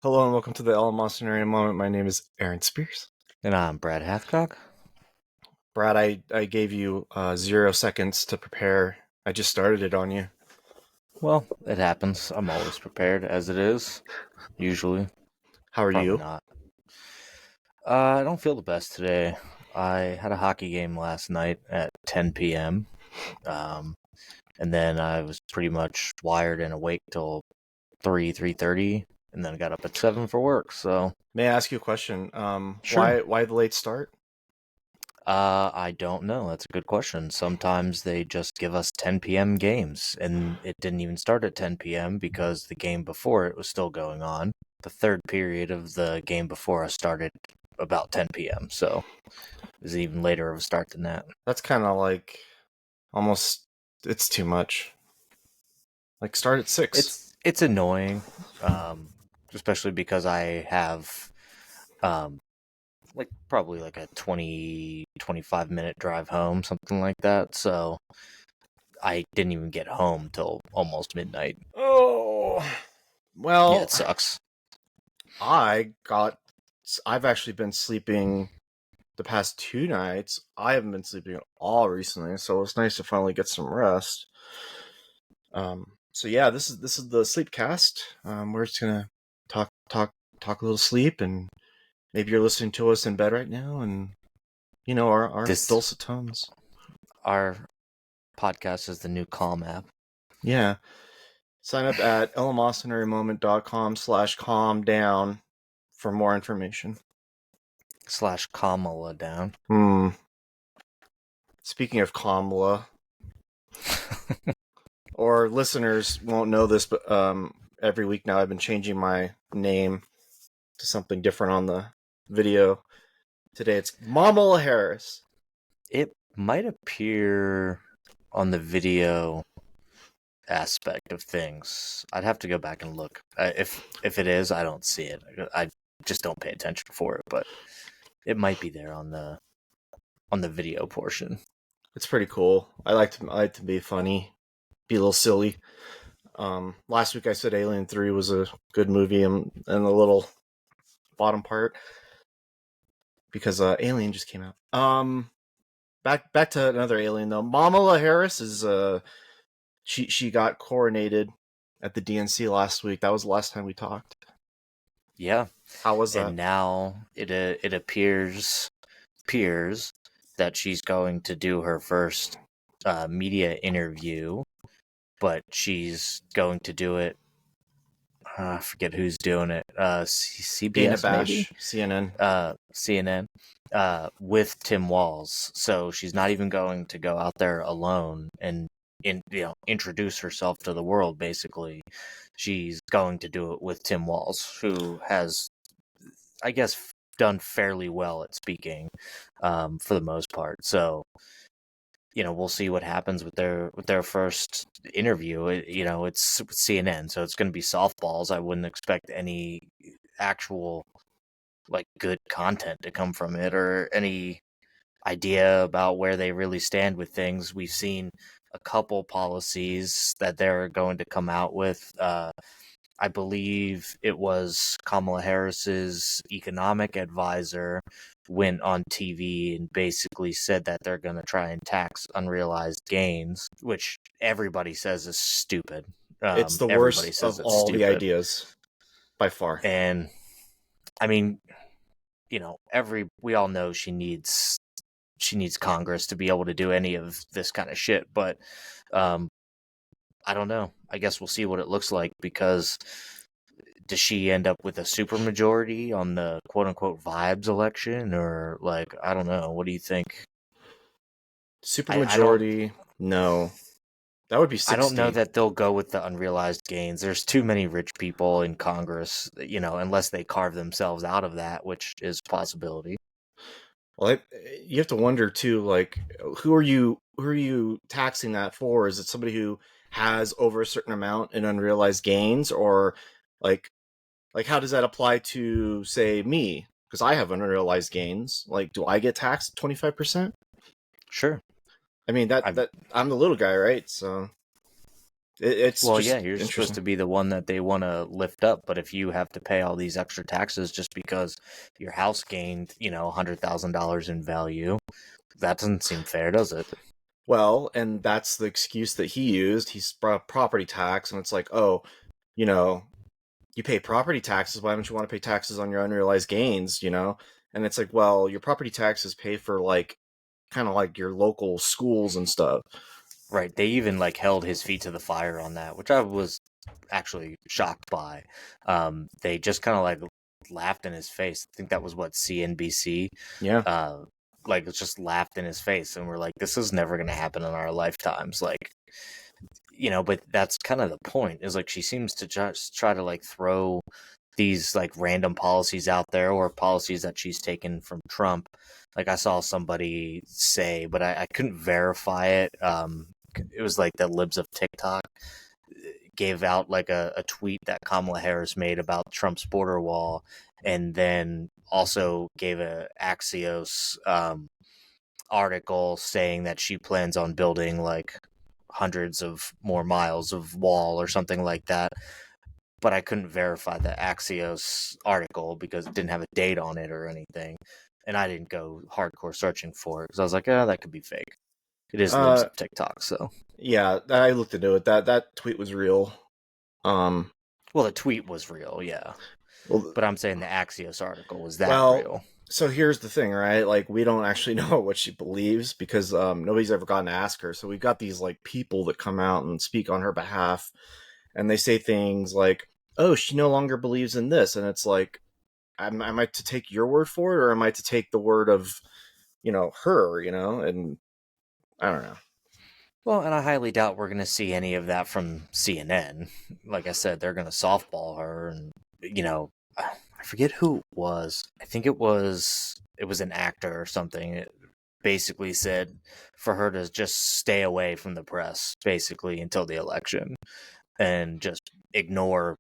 Hello and welcome to the Elemontinary Moment. My name is Aaron Spears. And I'm Brad Hathcock. Brad, I gave you 0 seconds to prepare. I just started it on you. Well, it happens. I'm always prepared, as it is. Usually. How are Probably you? not. I don't feel the best today. I had a hockey game last night at 10 p.m. Um, and then I was pretty much wired and awake till 3:30, and then got up at 7 for work. So, May I ask you a question? sure. Why the late start? I don't know. That's a good question. Sometimes they just give us 10 p.m. games, and it didn't even start at 10 p.m. because the game before it was still going on. The third period of the game before us started about 10 p.m., so it was even later of a start than that. That's kind of like almost. It's too much. Like start at 6. It's annoying, especially because I have um, probably like a 20-25 minute drive home, something like that. So I didn't even get home till almost midnight. Oh, Yeah, well, it sucks. I got. I've actually been sleeping the past 2 nights. I haven't been sleeping at all recently, so it's nice to finally get some rest. So yeah, this is the sleep cast. We're just gonna talk a little sleep, and maybe you're listening to us in bed right now, and our This dulcet tones. our podcast is the new Calm app Yeah, sign up at elemonstonarymoment.com/calm down for more information. / Kamala down. Hmm. Speaking of Kamala, or listeners won't know this, but every week now I've been changing my name to something different on the video. Today it's Kamala Harris. It might appear on the video aspect of things. I'd have to go back and look. If it is, I don't see it. I just don't pay attention for it, but it might be there on the video portion. It's pretty cool. I like to be funny, be a little silly. Last week I said Alien 3 was a good movie, and the little bottom part because Alien just came out. Back to another Alien though. Kamala Harris is she got coronated at the DNC last week. That was the last time we talked. Yeah, How was and that? now it appears that she's going to do her first media interview, but she's going to do it. I forget who's doing it. Dana CBS maybe, Bash, CNN. CNN, with Tim Walz. So she's not even going to go out there alone and introduce herself to the world. Basically, she's going to do it with Tim Walz, who has, I guess, done fairly well at speaking, for the most part. So we'll see what happens with their first interview. It's CNN, so it's going to be softballs. I wouldn't expect any actual good content to come from it or any idea about where they really stand with things. We've seen a couple policies that they're going to come out with. I believe it was Kamala Harris's economic advisor went on TV and basically said that they're going to try and tax unrealized gains, which everybody says is stupid. It's the Everybody worst says of it's all the stupid. ideas by far. And I mean, we all know she needs Congress to be able to do any of this kind of shit, but um I don't know. I guess we'll see what it looks like, because does she end up with a supermajority on the quote unquote vibes election, or I don't know. What do you think? I don't Supermajority, no. That would be I don't know 60. that they'll go with the unrealized gains. There's too many rich people in Congress, unless they carve themselves out of that, which is a possibility. Well, you have to wonder too, like who are you taxing that for? Is it somebody who has over a certain amount in unrealized gains, or like like how does that apply to say me? Because I have unrealized gains. Like, do I get taxed 25%? Sure. I mean that I that I'm the little guy, right? So It's Well, yeah, just you're supposed interesting. to be the one that they want to lift up, but if you have to pay all these extra taxes just because your house gained, $100,000 in value, that doesn't seem fair, does it? Well, and that's the excuse that he used. He's brought property tax, and it's like, oh, you know, you pay property taxes. Why don't you want to pay taxes on your unrealized gains? And it's like, well, your property taxes pay for like kind of like your local schools and stuff. Right. They even like held his feet to the fire on that, which I was actually shocked by. They just kind of like laughed in his face. I think that was what CNBC. Yeah. Uh, like it's just laughed in his face, and we're like, this is never going to happen in our lifetimes. Like, but that's kind of the point. Is like she seems to just try to like throw these like random policies out there or policies that she's taken from Trump. Like I saw somebody say, but I couldn't verify it. It was like the libs of TikTok gave out like a tweet that Kamala Harris made about Trump's border wall, and then also gave a Axios article saying that she plans on building like hundreds of more miles of wall or something like that. But I couldn't verify the Axios article because it didn't have a date on it or anything. And I didn't go hardcore searching for it because I was like, oh, that could be fake. It is libs Uh, of TikTok, so. yeah, I looked into it. That tweet was real. Um, Well, the tweet was real, yeah. well, But I'm saying the Axios article was that well, real. so here's the thing, right? Like, we don't actually know what she believes because nobody's ever gotten to ask her. So we've got these like people that come out and speak on her behalf, and they say things like, "Oh, she no longer believes in this," and it's like, am I to take your word for it, or am I to take the word of her? And I don't know. Well, and I highly doubt we're going to see any of that from CNN. Like I said, they're going to softball her, and I forget who it was. I think it was an actor or something. It basically said for her to just stay away from the press basically until the election and just ignore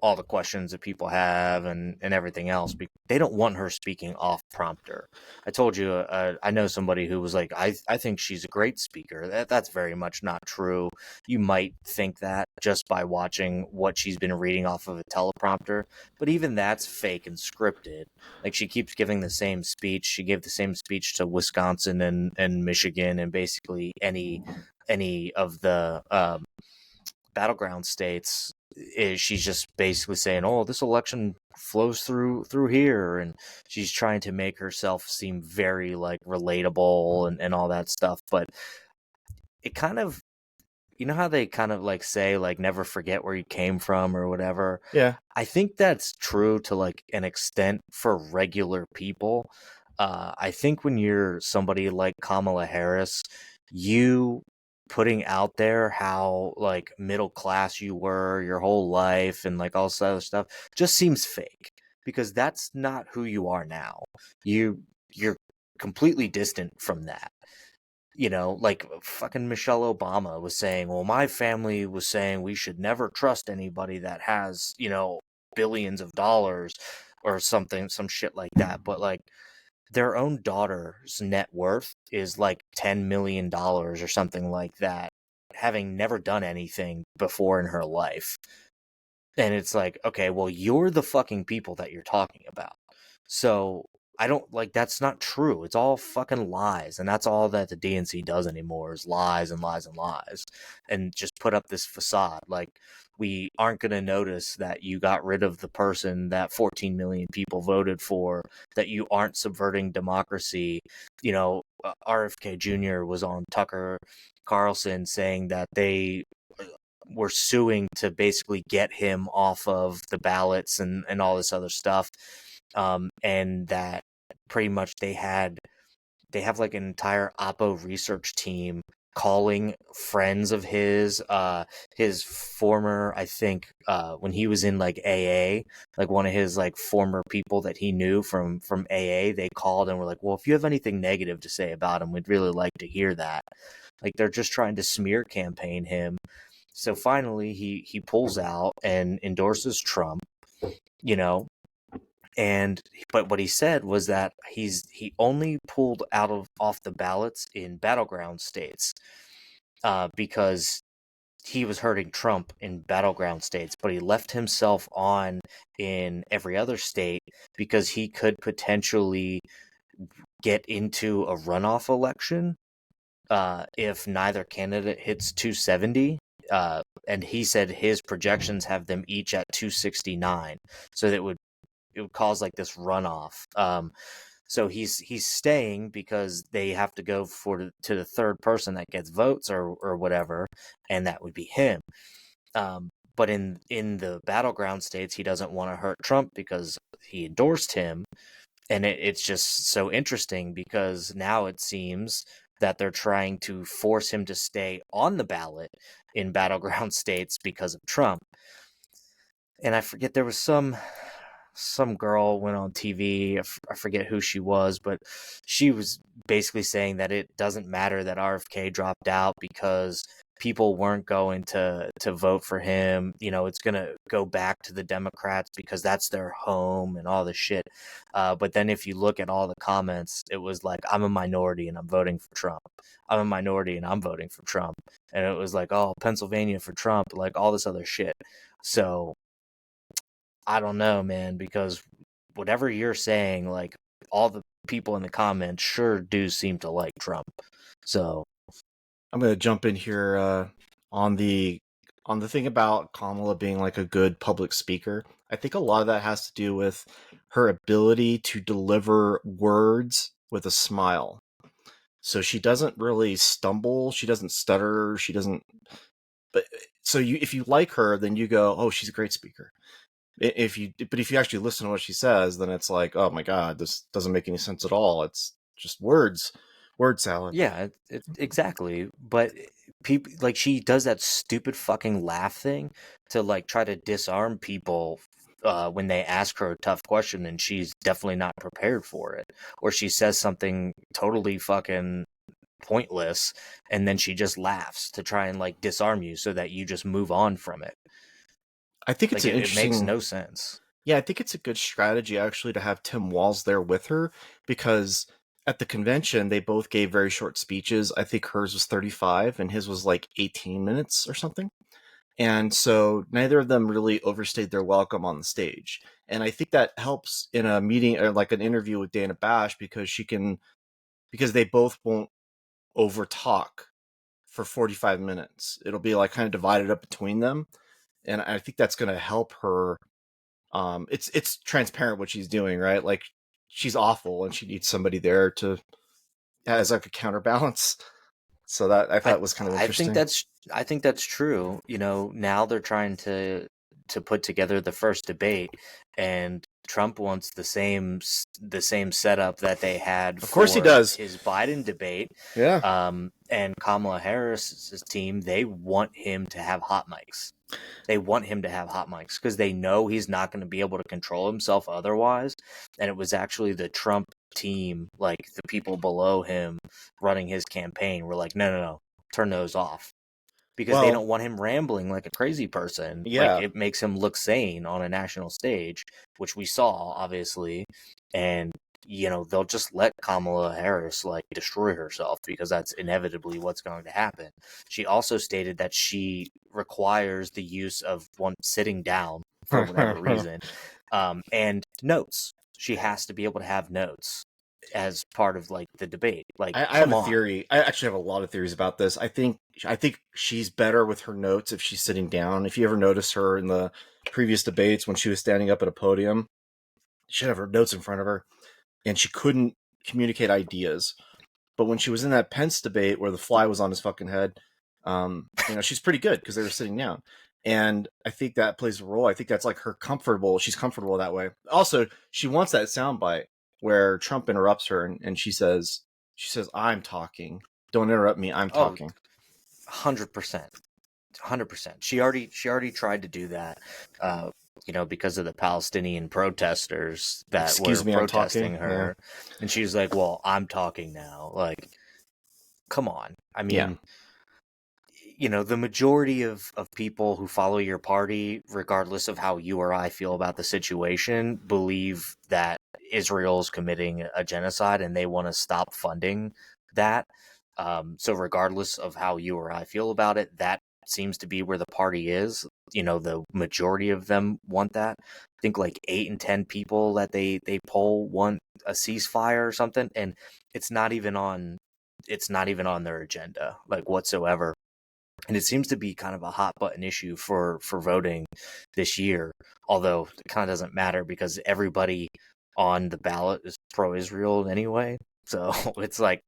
all the questions that people have and everything else. They don't want her speaking off prompter. I told you, I know somebody who was like, I think she's a great speaker. That's very much not true. You might think that just by watching what she's been reading off of a teleprompter, but even that's fake and scripted. Like she keeps giving the same speech. She gave the same speech to Wisconsin and Michigan and basically any of the battleground states. Is she's just basically saying, oh, this election flows through here, and she's trying to make herself seem very like relatable and all that stuff. But it kind of, how they kind of like say like never forget where you came from or whatever. Yeah. I think that's true to like an extent for regular people. I think when you're somebody like Kamala Harris, you putting out there how like middle class you were your whole life and like all this other stuff just seems fake because that's not who you are now. You're completely distant from that. Like fucking Michelle Obama was saying, well, my family was saying we should never trust anybody that has, billions of dollars or something, some shit like that. But like their own daughter's net worth is like $10 million or something like that, having never done anything before in her life. And it's like, okay, well, you're the fucking people that you're talking about. So I don't like that's not true. It's all fucking lies. And that's all that the DNC does anymore is lies and lies and lies. And just put up this facade. Like we aren't going to notice that you got rid of the person that 14 million people voted for, that you aren't subverting democracy. RFK Jr. was on Tucker Carlson saying that they were suing to basically get him off of the ballots and all this other stuff. And that pretty much they have like an entire Oppo research team calling friends of his former, I think, when he was in like AA, like one of his like former people that he knew from AA, they called and were like, well, if you have anything negative to say about him, we'd really like to hear that. Like they're just trying to smear campaign him. So finally he pulls out and endorses Trump, you know, and but what he said was that he only pulled out of off the ballots in battleground states because he was hurting Trump in battleground states, but he left himself on in every other state because he could potentially get into a runoff election if neither candidate hits 270. And he said his projections have them each at 269, so that it would cause like this runoff. So he's staying because they have to go to the third person that gets votes or whatever, and that would be him. But in the battleground states, he doesn't want to hurt Trump because he endorsed him, and it's just so interesting because now it seems that they're trying to force him to stay on the ballot in battleground states because of Trump. And I forget, there was some girl went on TV. I forget who she was, but she was basically saying that it doesn't matter that RFK dropped out because people weren't going to vote for him. You know, it's gonna go back to the Democrats because that's their home and all this shit. But then if you look at all the comments, it was like, I'm a minority and I'm voting for Trump. I'm a minority and I'm voting for Trump. And it was like, oh, Pennsylvania for Trump, like all this other shit. So I don't know, man, because whatever you're saying, like all the people in the comments sure do seem to like Trump. So I'm gonna jump in here on the thing about Kamala being like a good public speaker. I think a lot of that has to do with her ability to deliver words with a smile. So she doesn't really stumble, she doesn't stutter, she doesn't. But so if you like her, then you go, oh, she's a great speaker. But if you actually listen to what she says, then it's like, oh my god, this doesn't make any sense at all. It's just words, word salad. yeah, exactly. But people like she does that stupid fucking laugh thing to like try to disarm people when they ask her a tough question and she's definitely not prepared for it, or she says something totally fucking pointless and then she just laughs to try and like disarm you so that you just move on from it. I think it's Like an it makes interesting. no sense. Yeah, I think it's a good strategy actually to have Tim Walz there with her because at the convention they both gave very short speeches. I think hers was 35 and his was like 18 minutes or something. And so neither of them really overstayed their welcome on the stage. And I think that helps in a meeting or like an interview with Dana Bash because they both won't overtalk for 45 minutes. It'll be like kind of divided up between them. And I think that's going to help her. It's transparent what she's doing, right? Like she's awful and she needs somebody there to as like a counterbalance. So that I I thought was kind of I think interesting. that's true. You know, now they're trying to put together the first debate, and Trump wants the same setup that they had Of course he for does. his Biden debate. Yeah. And Kamala Harris's team, they want him to have hot mics. They want him to have hot mics because they know he's not going to be able to control himself otherwise. And it was actually the Trump team, like the people below him running his campaign, were like, no, no, no, turn those off. Because they Well, don't want him rambling like a crazy person. Like yeah. it makes him look sane on a national stage, which we saw, obviously. And they'll just let Kamala Harris like destroy herself because that's inevitably what's going to happen. She also stated that she requires the use of one sitting down for whatever reason, and notes. She has to be able to have notes as part of like the debate. Like, I have come a on. theory. I actually have a lot of theories about this. I think she's better with her notes if she's sitting down. If you ever notice her in the previous debates when she was standing up at a podium, she'd have her notes in front of her, and she couldn't communicate ideas. But when she was in that Pence debate where the fly was on his fucking head, she's pretty good because they were sitting down. And I think that plays a role. I think that's like her comfortable. She's comfortable that way. Also, she wants that soundbite where Trump interrupts her and she says, I'm talking. Don't interrupt me. I'm Oh, talking. 100%. 100%. She already tried to do that, because of the Palestinian protesters that Excuse were me, I'm talking. protesting Yeah. her, and she's like, "Well, I'm talking now." Like, come on. I Yeah. mean, the majority of people who follow your party, regardless of how you or I feel about the situation, believe that Israel's committing a genocide and they want to stop funding that. So regardless of how you or I feel about it, that seems to be where the party is. The majority of them want that. I think like 8 and 10 people that they poll want a ceasefire or something, and it's not even on their agenda like whatsoever. And it seems to be kind of a hot button issue for voting this year, although it kind of doesn't matter because everybody on the ballot is pro-Israel anyway. So it's like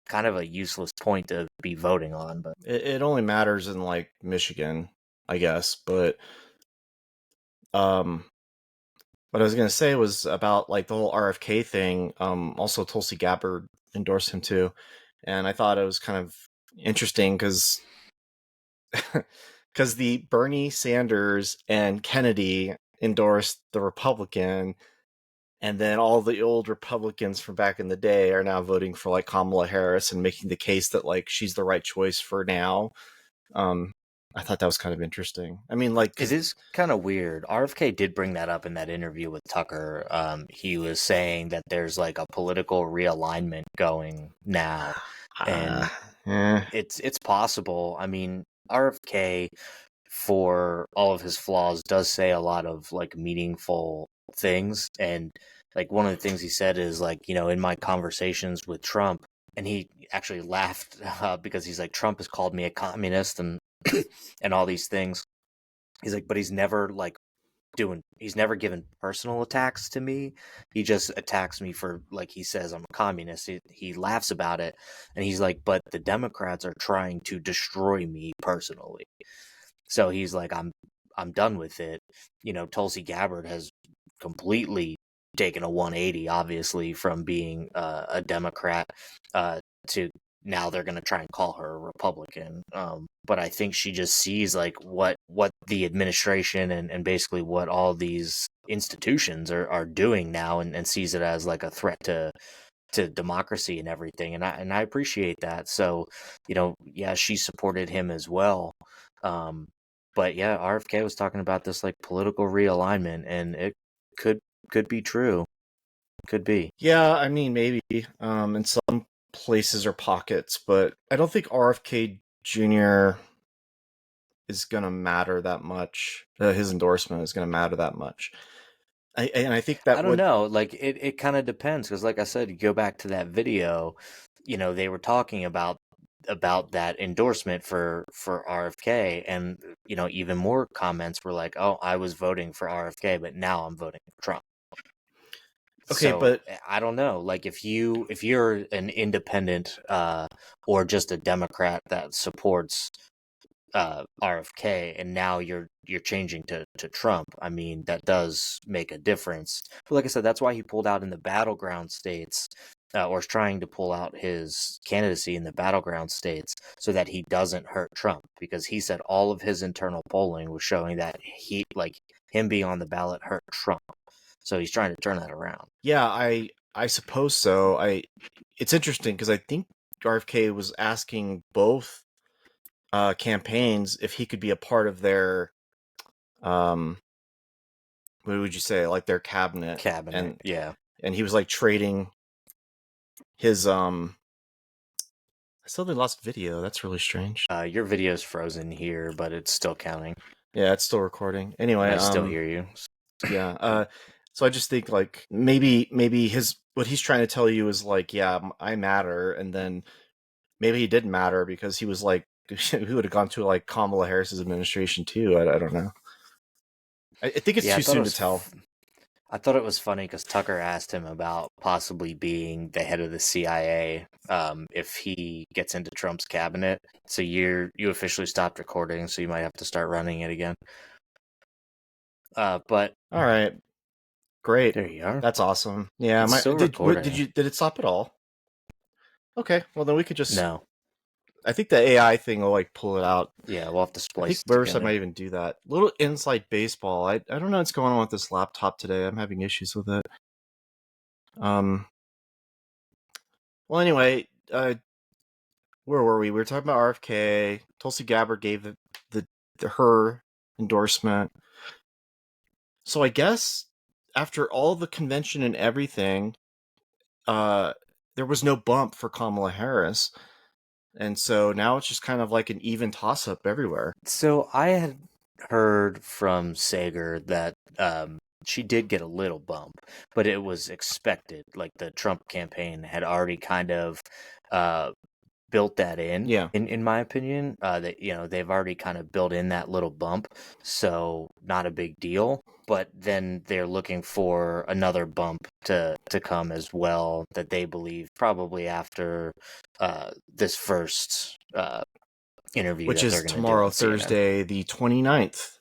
kind of a useless point to be voting on. But it only matters in like Michigan, I guess. But what I was gonna say was about like the whole RFK thing. Also Tulsi Gabbard endorsed him too, and I thought it was kind of interesting because the Bernie Sanders and Kennedy endorsed the Republican, and then all the old Republicans from back in the day are now voting for like Kamala Harris and making the case that like she's the right choice for now. I thought that was kind of interesting. I mean, like, it is kind of weird. RFK did bring that up in that interview with Tucker. He was saying that there's like a political realignment going now, and it's possible. I mean, RFK, for all of his flaws, does say a lot of like meaningful things. And like one of the things he said is like, in my conversations with Trump, and he actually laughed because he's like, Trump has called me a communist and and all these things. He's like, but he's never given personal attacks to me. He just attacks me for, like, he says I'm a communist. He laughs about it, and he's like, but the Democrats are trying to destroy me personally. So he's like, I'm done with it. Tulsi Gabbard has completely taken a 180, obviously, from being a Democrat to now they're going to try and call her a Republican. But I think she just sees like what the administration and basically what all these institutions are doing now, and sees it as like a threat to democracy and everything. And I appreciate that. So, yeah, she supported him as well. But yeah, RFK was talking about this like political realignment, and it could be true. Could be. Yeah, I mean, maybe in some places or pockets, but I don't think RFK Jr. is going to matter that much. His endorsement is going to matter that much. And I think that I don't know. Like it kind of depends because, like I said, you go back to that video. They were talking about that endorsement for RFK, and even more comments were like, "Oh, I was voting for RFK, but now I'm voting for Trump." Okay, So but I don't know. Like if you're an independent or just a Democrat that supports RFK, and now you're changing to Trump, I mean, that does make a difference. But like I said, that's why he pulled out in the battleground states, or is trying to pull out his candidacy in the battleground states so that he doesn't hurt Trump, because he said all of his internal polling was showing that him being on the ballot hurt Trump. So he's trying to turn that around. yeah, I suppose so. It's interesting because I think RFK was asking both campaigns if he could be a part of their what would you say, like their cabinet, and Yeah. he was like trading his I suddenly lost video. That's really strange. Your video's frozen here, but it's still counting. Yeah, it's still recording. Anyway, I still hear you. yeah. So I just think like maybe what he's trying to tell you is like, yeah, I matter, and then maybe he didn't matter because he was like, he would have gone to like Kamala Harris's administration too. I don't know. I think it's Yeah, too soon to tell. I thought it was funny because Tucker asked him about possibly being the head of the CIA if he gets into Trump's cabinet. So you officially stopped recording, so you might have to start running it again. But All right, great. there you are. That's awesome. Yeah, It's still recording. did it stop at all? Okay, well then we could just. No. I think the AI thing will like pull it out. Yeah, we'll have to I splice think it Burst I together. might even do that. Little inside baseball. I don't know what's going on with this laptop today. I'm having issues with it. Well, anyway, where were we? We were talking about RFK. Tulsi Gabbard gave her endorsement. So I guess after all the convention and everything, there was no bump for Kamala Harris. And so now it's just kind of like an even toss up everywhere. So I had heard from Sager that she did get a little bump, but it was expected. Like the Trump campaign had already kind of uh, built that Yeah. in my opinion. That they've already kind of built in that little bump, so not a big deal. But then they're looking for another bump to come as well that they believe probably after this first interview Which that they're is going to do tomorrow, on CNN. Thursday, the 29th.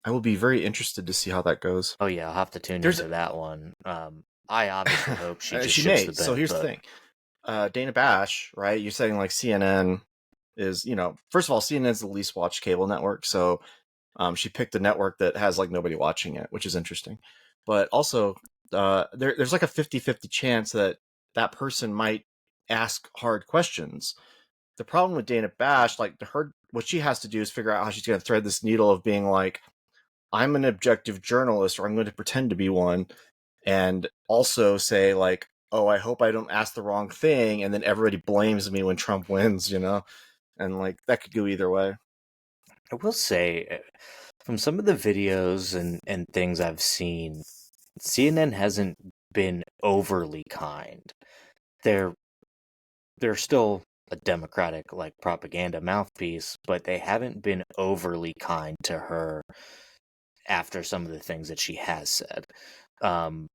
I will be very interested to see how that goes. Oh yeah, I'll have to tune There's into that one. I obviously hope she just she shits may. the So bed, here's the but thing. Dana Bash, right? You're saying like CNN is, first of all, CNN is the least watched cable network. So she picked a network that has like nobody watching it, which is interesting. But also, there's like a 50-50 chance that that person might ask hard questions. The problem with Dana Bash, like what she has to do is figure out how she's going to thread this needle of being like, I'm an objective journalist, or I'm going to pretend to be one, and also say like, oh, I hope I don't ask the wrong thing, and then everybody blames me when Trump wins, and like that could go either way. I will say from some of the videos and things I've seen, CNN hasn't been overly kind. They're they're still a democratic like propaganda mouthpiece, but they haven't been overly kind to her after some of the things that she has said. Um,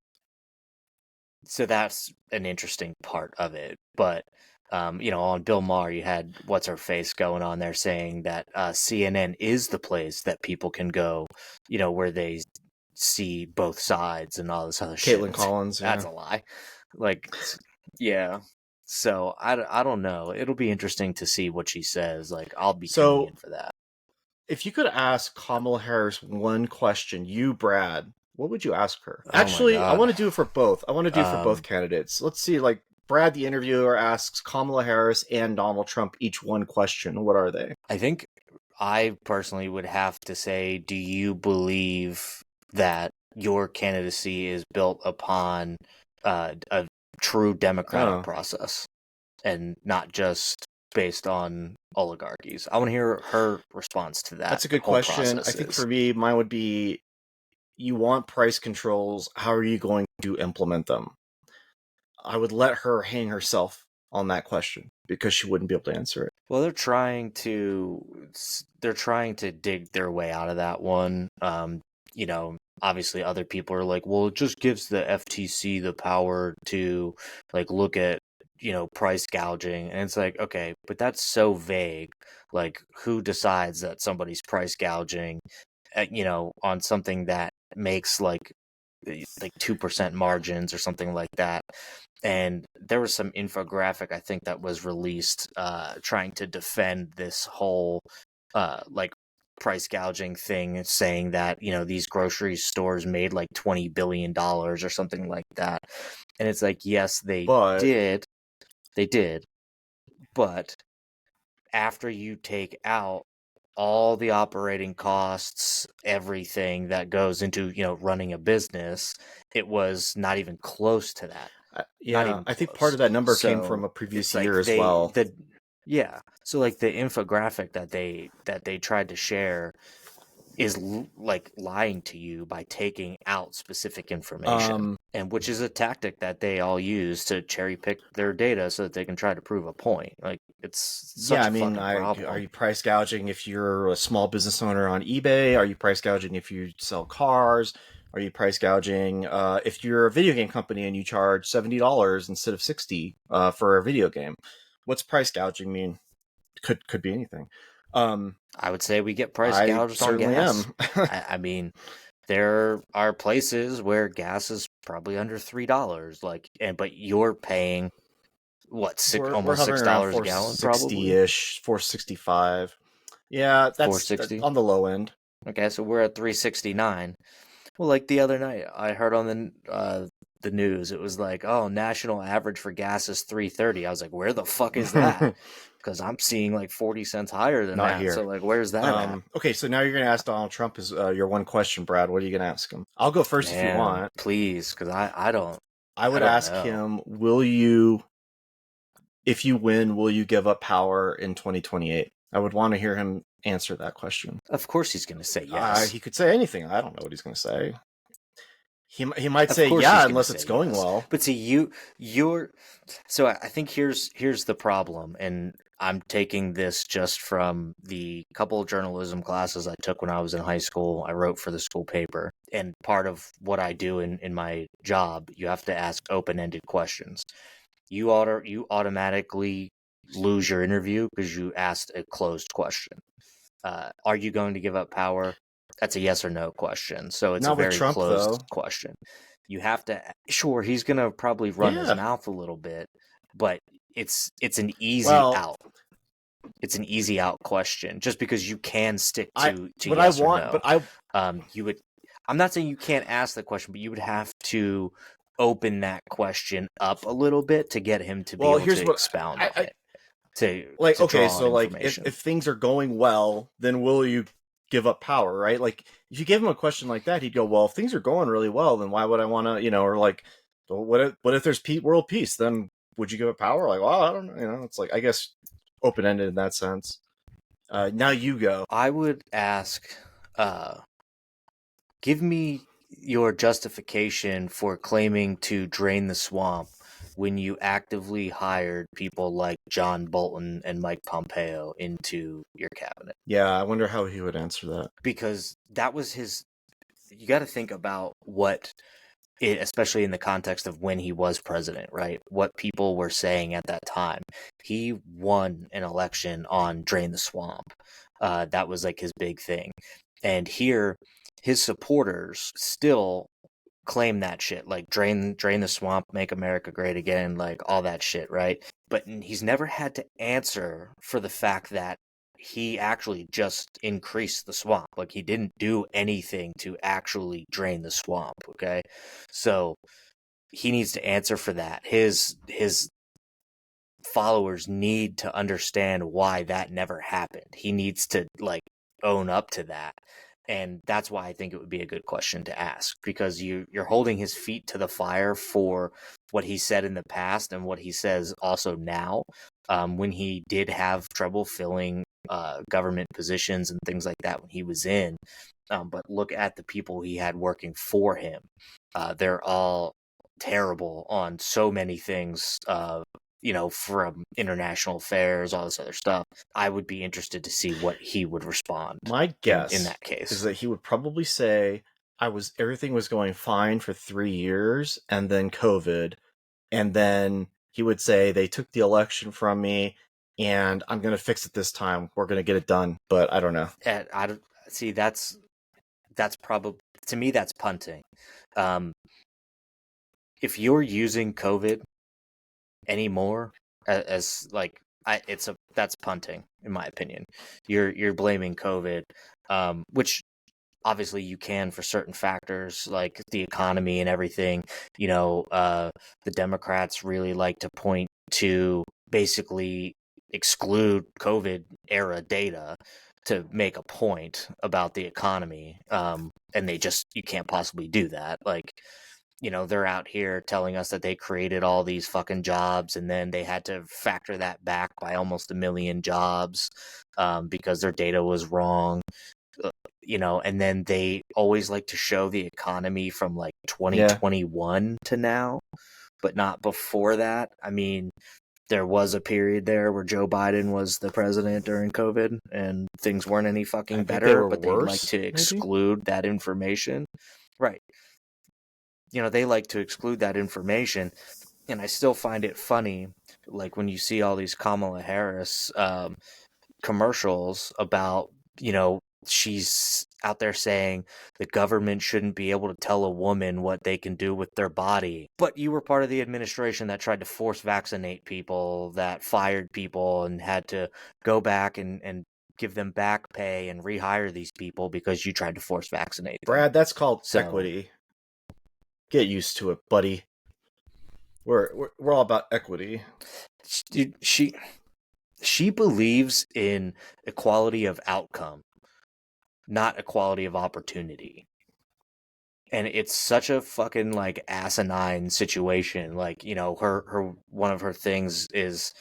so that's an interesting part of it. But on Bill Maher, you had what's her face going on there saying that CNN is the place that people can go, where they see both sides and all this other shit. Caitlin Collins, That's yeah. a lie. Like, yeah. So I don't know. It'll be interesting to see what she says. Like, I'll be tuning So in for that. if you could ask Kamala Harris one question, you, Brad, what would you ask her? Oh my Actually, I God. want to do it for both. I want to do it for both Um, candidates. Let's see, like Brad, the interviewer, asks Kamala Harris and Donald Trump each one question. What are they? I think I personally would have to say, do you believe that your candidacy is built upon a true democratic Oh, process and not just based on oligarchies? I want to hear her response to that that's a good whole question. I process think is. for me, mine would be, you want price controls. How are you going to implement them? I would let her hang herself on that question because she wouldn't be able to answer it. Well, they're trying to dig their way out of that one. Obviously other people are like, well, it just gives the FTC the power to like look at, price gouging. And it's like, okay, but that's so vague. Like who decides that somebody's price gouging, on something that makes like 2% margins or something like that. And there was some infographic I think that was released trying to defend this whole like price gouging thing, saying that these grocery stores made like $20 billion or something like that. And it's like, yes, they But did, they did, but after you take out all the operating costs, everything that goes into running a business, it was not even close to that. Not yeah, even I think part close. of that number came from So a previous it's like year as well. yeah. So like the infographic that they tried to share is like lying to you by taking out specific information, Um, and which is a tactic that they all use to cherry pick their data so that they can try to prove a point. Like it's yeah, such I a mean, fucking are problem. you price gouging if you're a small business owner on eBay? Are you price gouging if you sell cars? Are you price gouging if you're a video game company and you charge $70 instead of 60 for a video game? What's price gouging mean? Could be anything. Um, I would say we get price I gouged on certainly gas. am. I mean, there are places where gas is probably under $3, like, but you're paying what we're almost hovering six around dollars a gallon, 460 probably ish, 465. Yeah, four that's sixty. on the low end. Okay, so we're at 369. Well, like the other night, I heard on the news, it was like, oh, national average for gas is 330. I was like, where the fuck is that? Because I'm seeing like 40 cents higher than Not that. So here. like, where's that at? Okay, so now you're going to ask Donald Trump your one question, Brad. What are you going to ask him? I'll go first if you Man, want. please, because I don't I I would don't ask know. him, will you, if you win, will you give up power in 2028? I would want to hear him answer that question. Of course he's going to say yes. He could say anything. I don't know what he's going to say. He might Of say course he's yeah, going to unless say it's going yes. well. But see, you're so I think here's the problem, and I'm taking this just from the couple of journalism classes I took when I was in high school. I wrote for the school paper, and part of what I do in my job, you have to ask open-ended questions. You automatically lose your interview because you asked a closed question. Are you going to give up power? That's a yes or no question. So it's a Not with very Trump, closed though. question. You have to, sure, he's going to probably run his Yeah. mouth a little bit, but it's an easy Well, out. It's an easy out question just because you can stick to what yes I want, or no. You would, I'm not saying you can't ask the question, but you would have to open that question up a little bit to get him to be able here's to what expound on I it. To okay, draw on so like information. if things are going well, then will you give up power, right? Like if you give him a question like that, he'd go, well, if things are going really well, then why would I want to, or like, well, what if there's world peace? Then would you give up power? Like, well, I don't know, it's like, I guess, open ended in that sense. Now you go. I would ask, give me your justification for claiming to drain the swamp when you actively hired people like John Bolton and Mike Pompeo into your cabinet. Yeah, I wonder how he would answer that. Because that was his. You got to think about what especially in the context of when he was president, right? What people were saying at that time. He won an election on drain the swamp. That was like his big thing. And here, his supporters still claim that shit, like drain the swamp, make America great again, like all that shit, right? But he's never had to answer for the fact that he actually just increased the swamp. Like he didn't do anything to actually drain the swamp, okay? So he needs to answer for that. His followers need to understand why that never happened. He needs to like own up to that. And that's why I think it would be a good question to ask, because you're holding his feet to the fire for what he said in the past and what he says also now, when he did have trouble filling government positions and things like that when he was in. But look at the people he had working for him. They're all terrible on so many things, from international affairs, all this other stuff. I would be interested to see what he would respond. My guess in that case is that he would probably say, everything was going fine for 3 years and then COVID. And then he would say, they took the election from me and I'm going to fix it this time. We're going to get it done. But I don't know. I don't see that's probably, to me, that's punting. If you're using COVID anymore as like that's punting in my opinion. You're blaming COVID, which obviously you can for certain factors like the economy and everything. The Democrats really like to point to basically exclude COVID era data to make a point about the economy, and you can't possibly do that. Like, they're out here telling us that they created all these fucking jobs, and then they had to factor that back by almost 1 million jobs, because their data was wrong. And then they always like to show the economy from like 2021 to now, but not before that. I mean, there was a period there where Joe Biden was the president during COVID and things weren't any fucking better, but they like to exclude that information. Right. They like to exclude that information. And I still find it funny, like when you see all these Kamala Harris commercials about, she's out there saying the government shouldn't be able to tell a woman what they can do with their body. But you were part of the administration that tried to force vaccinate people, that fired people and had to go back and give them back pay and rehire these people because you tried to force vaccinate them. Brad, that's called equity. Get used to it, buddy. We're all about equity. Dude, she believes in equality of outcome, not equality of opportunity. And it's such a fucking like asinine situation. Like, her one of her things is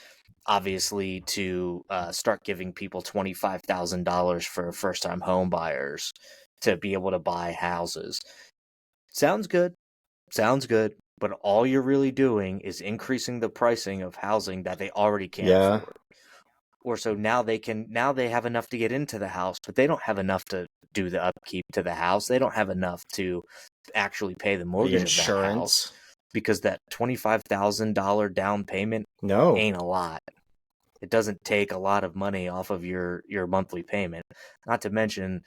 obviously to start giving people $25,000 for first-time home buyers to be able to buy houses. Sounds good. Sounds good. But all you're really doing is increasing the pricing of housing that they already can't Yeah. afford. Or so now they have enough to get into the house, but they don't have enough to do the upkeep to the house. They don't have enough to actually pay the The mortgage of that house, insurance. because that $25,000 down payment No. ain't a lot. It doesn't take a lot of money off of your monthly payment. Not to mention,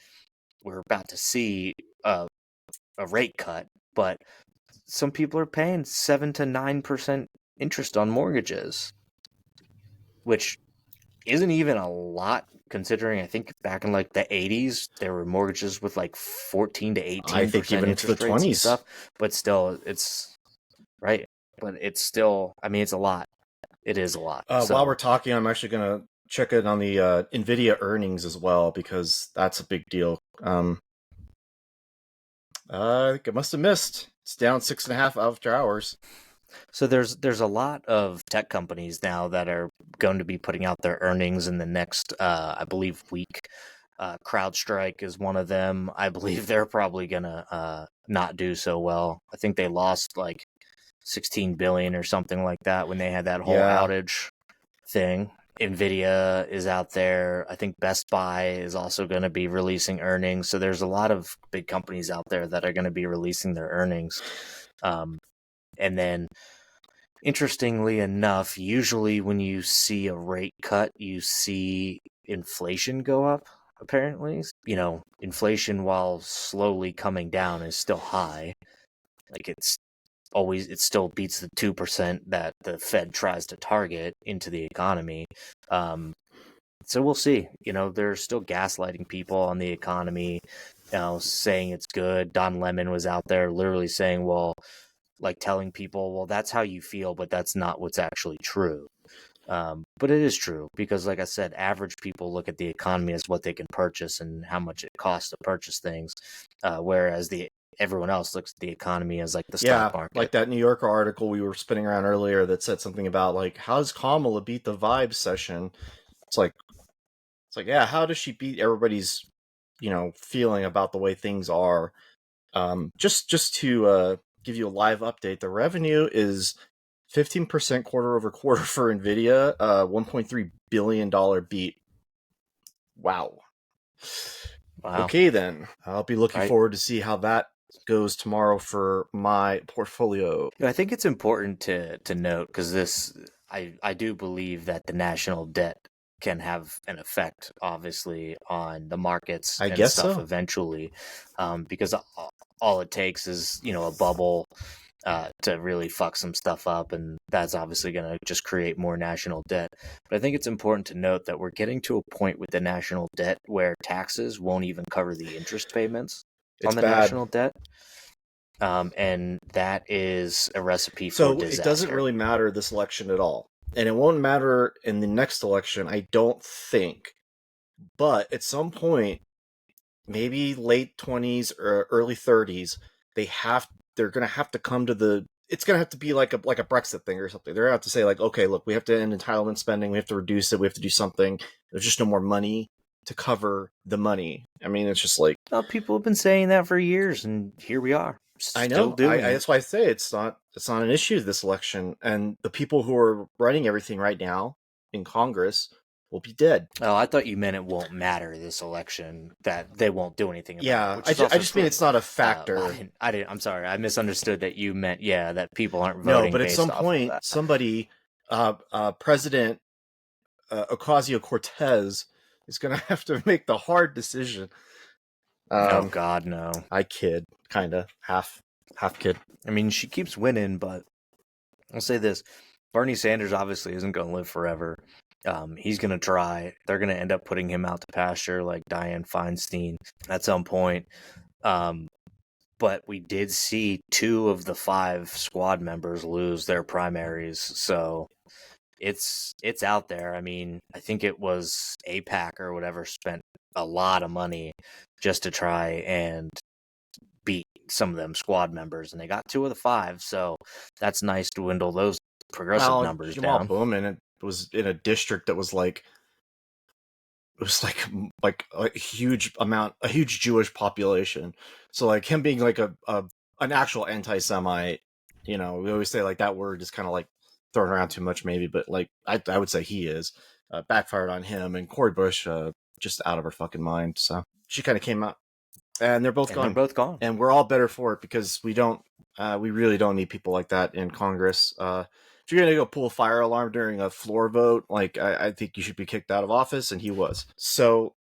we're about to see a rate cut, but some people are paying 7 to 9% interest on mortgages, which isn't even a lot, considering I think back in like the 80s there were mortgages with like 14 to I think 18% even into the interest rates and 20s. stuff, but still it's right. But it's still, I mean, it's a lot. It is a lot. While we're talking, I'm actually going to check in on the NVIDIA earnings as well, because that's a big deal. I think I must have missed. It's down 6.5 after hours. So there's a lot of tech companies now that are going to be putting out their earnings in the next, I believe, week. CrowdStrike is one of them. I believe they're probably gonna not do so well. I think they lost like 16 billion or something like that when they had that whole outage thing. Nvidia is out there. I think Best Buy is also going to be releasing earnings. So there's a lot of big companies out there that are going to be releasing their earnings. And then, interestingly enough, usually when you see a rate cut, you see inflation go up, apparently. You know, inflation, while slowly coming down, is still high. Like, it still beats the 2% that the Fed tries to target into the economy. So we'll see. You know, they're still gaslighting people on the economy, saying it's good. Don Lemon was out there literally saying, well, like telling people, well, that's how you feel, but that's not what's actually true. But it is true, because like I said, average people look at the economy as what they can purchase and how much it costs to purchase things, whereas everyone else looks at the economy as like the stock market. Like that New Yorker article we were spinning around earlier that said something about like, how does Kamala beat the vibe session? It's like, yeah, how does she beat everybody's, feeling about the way things are? Just to give you a live update, the revenue is 15% quarter over quarter for NVIDIA, $1.3 billion beat. Wow. Okay, then. I'll be looking forward to see how that goes tomorrow for my portfolio. I think it's important to note, because I do believe that the national debt can have an effect, obviously, on the markets and stuff eventually, because all it takes is, a bubble to really fuck some stuff up, and that's obviously going to just create more national debt. But I think it's important to note that we're getting to a point with the national debt where taxes won't even cover the interest payments on the national debt. And that is a recipe for disaster. So it doesn't really matter this election at all. And it won't matter in the next election, I don't think. But at some point, maybe late 20s or early 30s, they're going to have to come to it's going to have to be like a Brexit thing or something. They're going to have to say, like, okay, look, we have to end entitlement spending. We have to reduce it. We have to do something. There's just no more money to cover the money. I mean, it's just like... people have been saying that for years, and here we are. I know. That's why I say it's not an issue this election, and the people who are running everything right now in Congress will be dead. Oh, I thought you meant it won't matter this election, that they won't do anything about it. Yeah, I just mean it's not a factor. I'm sorry, I misunderstood that you meant that people aren't voting. No, but at some point, somebody, President Ocasio-Cortez, is going to have to make the hard decision. Oh God, no! I kid, kind of half kid. I mean, she keeps winning, but I'll say this: Bernie Sanders obviously isn't going to live forever. He's going to try. They're going to end up putting him out to pasture like Dianne Feinstein at some point. But we did see 2 of the 5 squad members lose their primaries, so it's out there. I mean, I think it was AIPAC or whatever spent a lot of money just to try and beat some of them squad members, and they got 2 of the 5, so that's nice to dwindle those progressive numbers Jamal down. Bowman was in a district that was like, it was like a huge Jewish population. So like him being like an actual anti-Semite, we always say like that word is kind of like thrown around too much maybe, but like I would say he is backfired on him, and Cori Bush just out of her fucking mind. So she kind of came out, and they're both gone, and we're all better for it, because we really don't need people like that in Congress. If you're gonna go pull a fire alarm during a floor vote, like I think you should be kicked out of office, and he was. So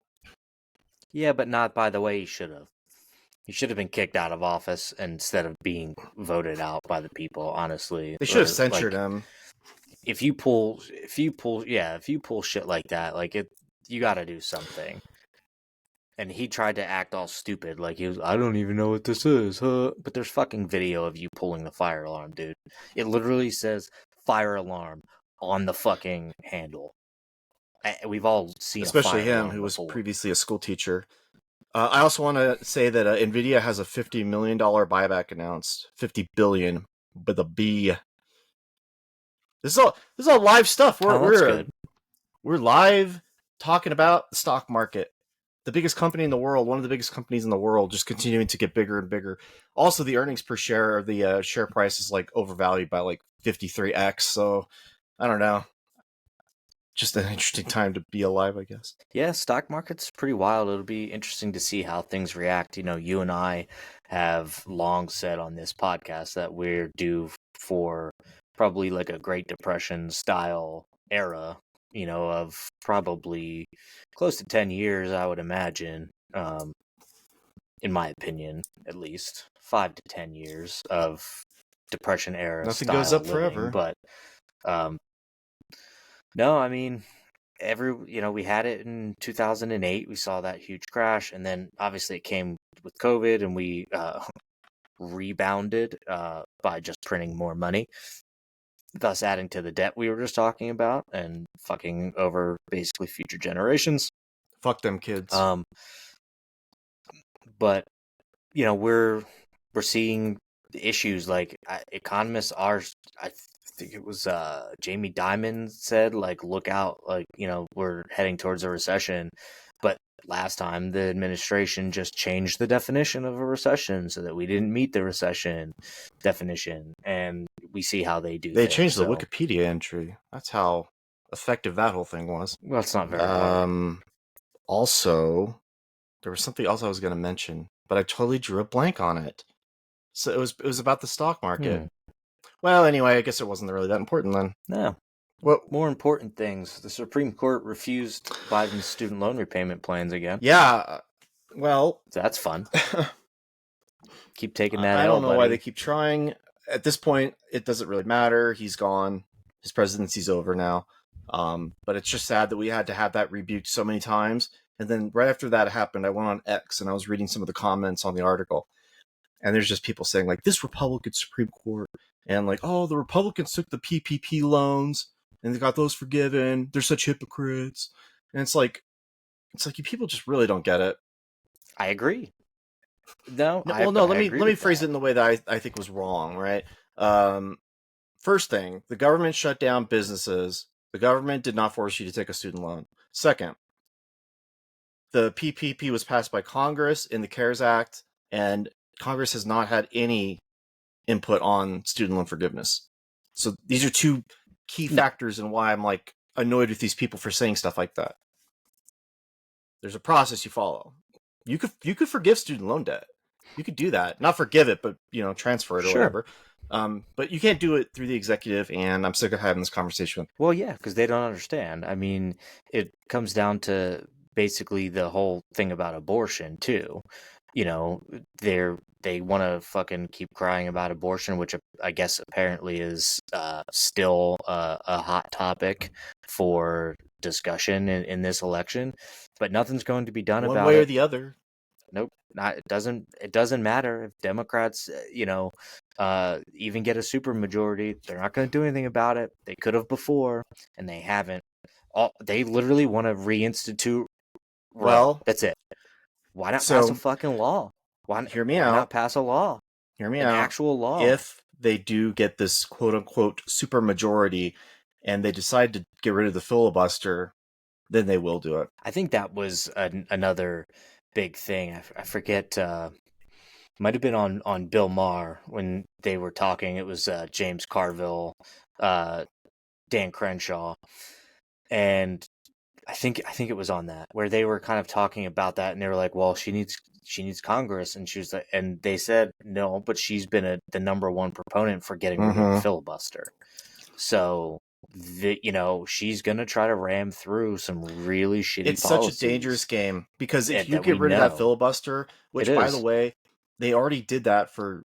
yeah, but not by the way he should have. He should have been kicked out of office instead of being voted out by the people. Honestly, they should have censured him. If you pull shit like that, like you got to do something. And he tried to act all stupid, like I don't even know what this is, huh? But there's fucking video of you pulling the fire alarm, dude. It literally says fire alarm on the fucking handle. We've all seen, especially a fire him, alarm who was before. previously a school teacher. I also want to say that Nvidia has a $50 million buyback announced. $50 billion with a B. This is all live stuff. We're live talking about the stock market. The biggest company in the world, one of the biggest companies in the world, just continuing to get bigger and bigger. Also, the earnings per share, or the share price, is like overvalued by like 53x. So I don't know. Just an interesting time to be alive, I guess. Yeah, stock market's pretty wild. It'll be interesting to see how things react. You and I have long said on this podcast that we're due for probably like a Great Depression style era, of probably close to 10 years, I would imagine, in my opinion, at least 5 to 10 years of Depression era Nothing style goes up living. forever. But no, I mean, we had it in 2008. We saw that huge crash, and then obviously it came with COVID, and we rebounded by just printing more money, thus adding to the debt we were just talking about and fucking over basically future generations. Fuck them kids. But we're seeing issues like economists are. I think it was Jamie Dimon said, like, look out, like, we're heading towards a recession. But last time the administration just changed the definition of a recession so that we didn't meet the recession definition, and we see how they do. They changed the Wikipedia entry. That's how effective that whole thing was. Well, it's not very hard. Also, there was something else I was going to mention, but I totally drew a blank on it. So it was about the stock market. Well, anyway, I guess it wasn't really that important then. No. What more important things? The Supreme Court refused Biden's student loan repayment plans again. Yeah. Well, that's fun. Keep taking that. I don't know why they keep trying. At this point, it doesn't really matter. He's gone. His presidency's over now. But it's just sad that we had to have that rebuked so many times. And then right after that happened, I went on X and I was reading some of the comments on the article. And there's just people saying, like, this Republican Supreme Court, and like, oh, the Republicans took the PPP loans and they got those forgiven. They're such hypocrites. And it's like you people just really don't get it. I agree. No, let me phrase it in the way that I think was wrong, right? First thing, the government shut down businesses. The government did not force you to take a student loan. Second, the PPP was passed by Congress in the CARES Act, and Congress has not had any input on student loan forgiveness. So these are two key factors in why I'm like annoyed with these people for saying stuff like that. There's a process you follow. You could forgive student loan debt. You could do that. Not forgive it, but transfer it or whatever. But you can't do it through the executive, and I'm sick of having this conversation. Well, yeah, because they don't understand. I mean, it comes down to basically the whole thing about abortion too. They want to fucking keep crying about abortion, which I guess apparently is still a hot topic for discussion in this election, but nothing's going to be done about it. One way or the other. Nope. It doesn't matter if Democrats, even get a super majority. They're not going to do anything about it. They could have before, and they haven't. They literally want to reinstitute. Well, that's it. Why not pass a fucking law? Why not pass a law? Hear me out. An actual law. If they do get this quote unquote super majority, and they decide to get rid of the filibuster, then they will do it. I think that was another big thing. I forget. Might have been on Bill Maher when they were talking. It was James Carville, Dan Crenshaw, and I think it was on that where they were kind of talking about that, and they were like, "Well, she needs Congress," and she was like, and they said no, but she's been the number one proponent for getting rid of the filibuster. So she's gonna try to ram through some really shitty It's policies. such a dangerous game because if you get rid of that filibuster, which by the way, they already did that for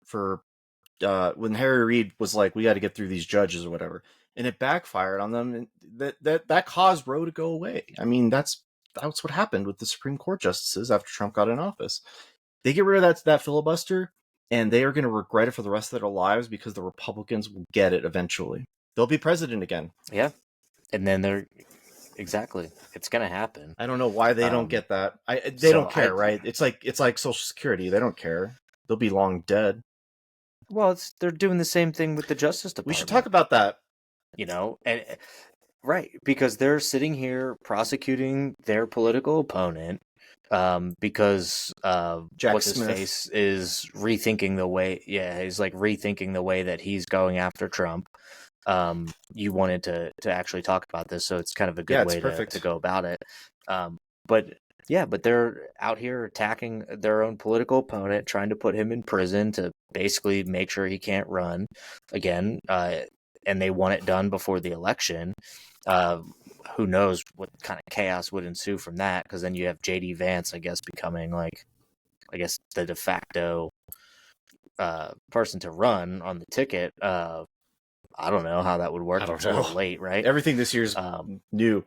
when Harry Reid was like, we got to get through these judges or whatever, and it backfired on them, and that caused Roe to go away. I mean, that's what happened with the Supreme Court justices after Trump got in office. They get rid of that filibuster, and they are going to regret it for the rest of their lives because the Republicans will get it eventually. They'll be president again. Yeah, and then exactly, it's going to happen. I don't know why they don't get that. They don't care, right? It's like Social Security. They don't care. They'll be long dead. Well, they're doing the same thing with the Justice Department. We should talk about that. And right, because they're sitting here prosecuting their political opponent because Jack Smith face is rethinking the way. Yeah, he's like rethinking the way that he's going after Trump. You wanted to actually talk about this, so it's kind of a good way to go about it. But they're out here attacking their own political opponent, trying to put him in prison to basically make sure he can't run again. And they want it done before the election. Who knows what kind of chaos would ensue from that? Because then you have J.D. Vance, I guess, becoming the de facto person to run on the ticket. I don't know how that would work. It's a little late, right? Everything this year's new.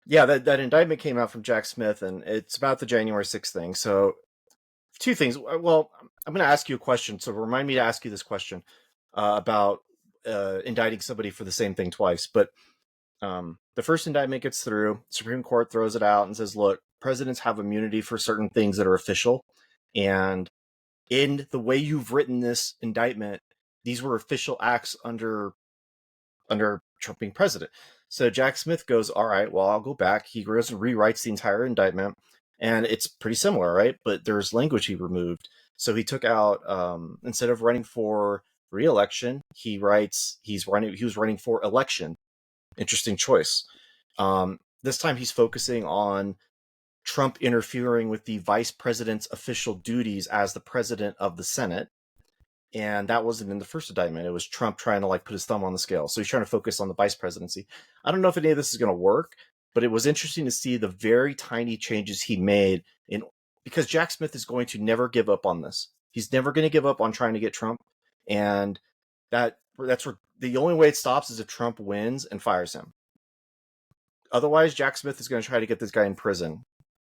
Yeah, that indictment came out from Jack Smith, and it's about the January 6th thing. So, two things. Well, I'm going to ask you a question. So, remind me to ask you this question about indicting somebody for the same thing twice. But the first indictment gets through. Supreme Court throws it out and says, look, presidents have immunity for certain things that are official. And in the way you've written this indictment, these were official acts under Trump being president. So Jack Smith goes, all right, well, I'll go back. He goes and rewrites the entire indictment, and it's pretty similar, right? But there's language he removed. So he took out, instead of running for re-election, he was running for election. Interesting choice. This time he's focusing on Trump interfering with the vice president's official duties as the president of the Senate. And that wasn't in the first indictment. It was Trump trying to put his thumb on the scale. So he's trying to focus on the vice presidency. I don't know if any of this is going to work, but it was interesting to see the very tiny changes he made because Jack Smith is going to never give up on this. He's never going to give up on trying to get Trump. And that's where the only way it stops is if Trump wins and fires him. Otherwise, Jack Smith is going to try to get this guy in prison.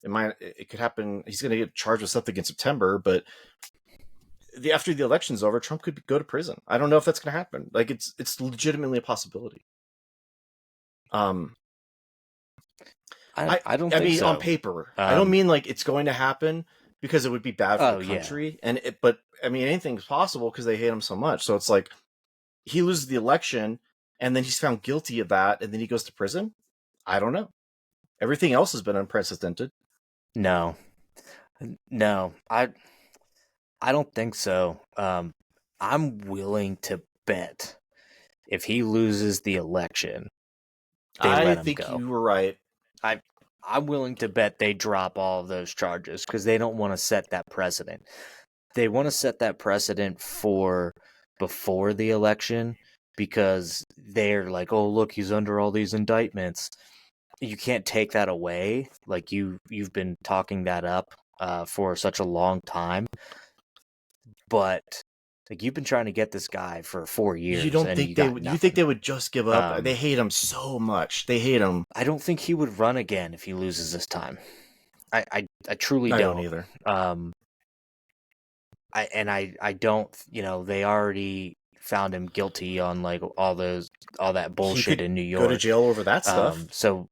It could happen. He's going to get charged with something in September, but after the election's over, Trump could go to prison. I don't know if that's going to happen. It's legitimately a possibility. I don't think mean, so. on paper. I don't mean it's going to happen because it would be bad for the country. Yeah. But I mean, anything's possible because they hate him so much. So it's he loses the election and then he's found guilty of that and then he goes to prison. I don't know. Everything else has been unprecedented. No, I don't think so. I'm willing to bet if he loses the election, they let him go. I think you were right. I'm willing to bet they drop all of those charges because they don't want to set that precedent. They want to set that precedent for before the election because they're like, oh, look, he's under all these indictments. You can't take that away. You've been talking that up for such a long time. But you've been trying to get this guy for 4 years. You don't think they would? You think they would just give up? They hate him so much. They hate him. I don't think he would run again if he loses this time. I truly don't. I don't either. I don't. They already found him guilty on all that bullshit in New York. Go to jail over that stuff. So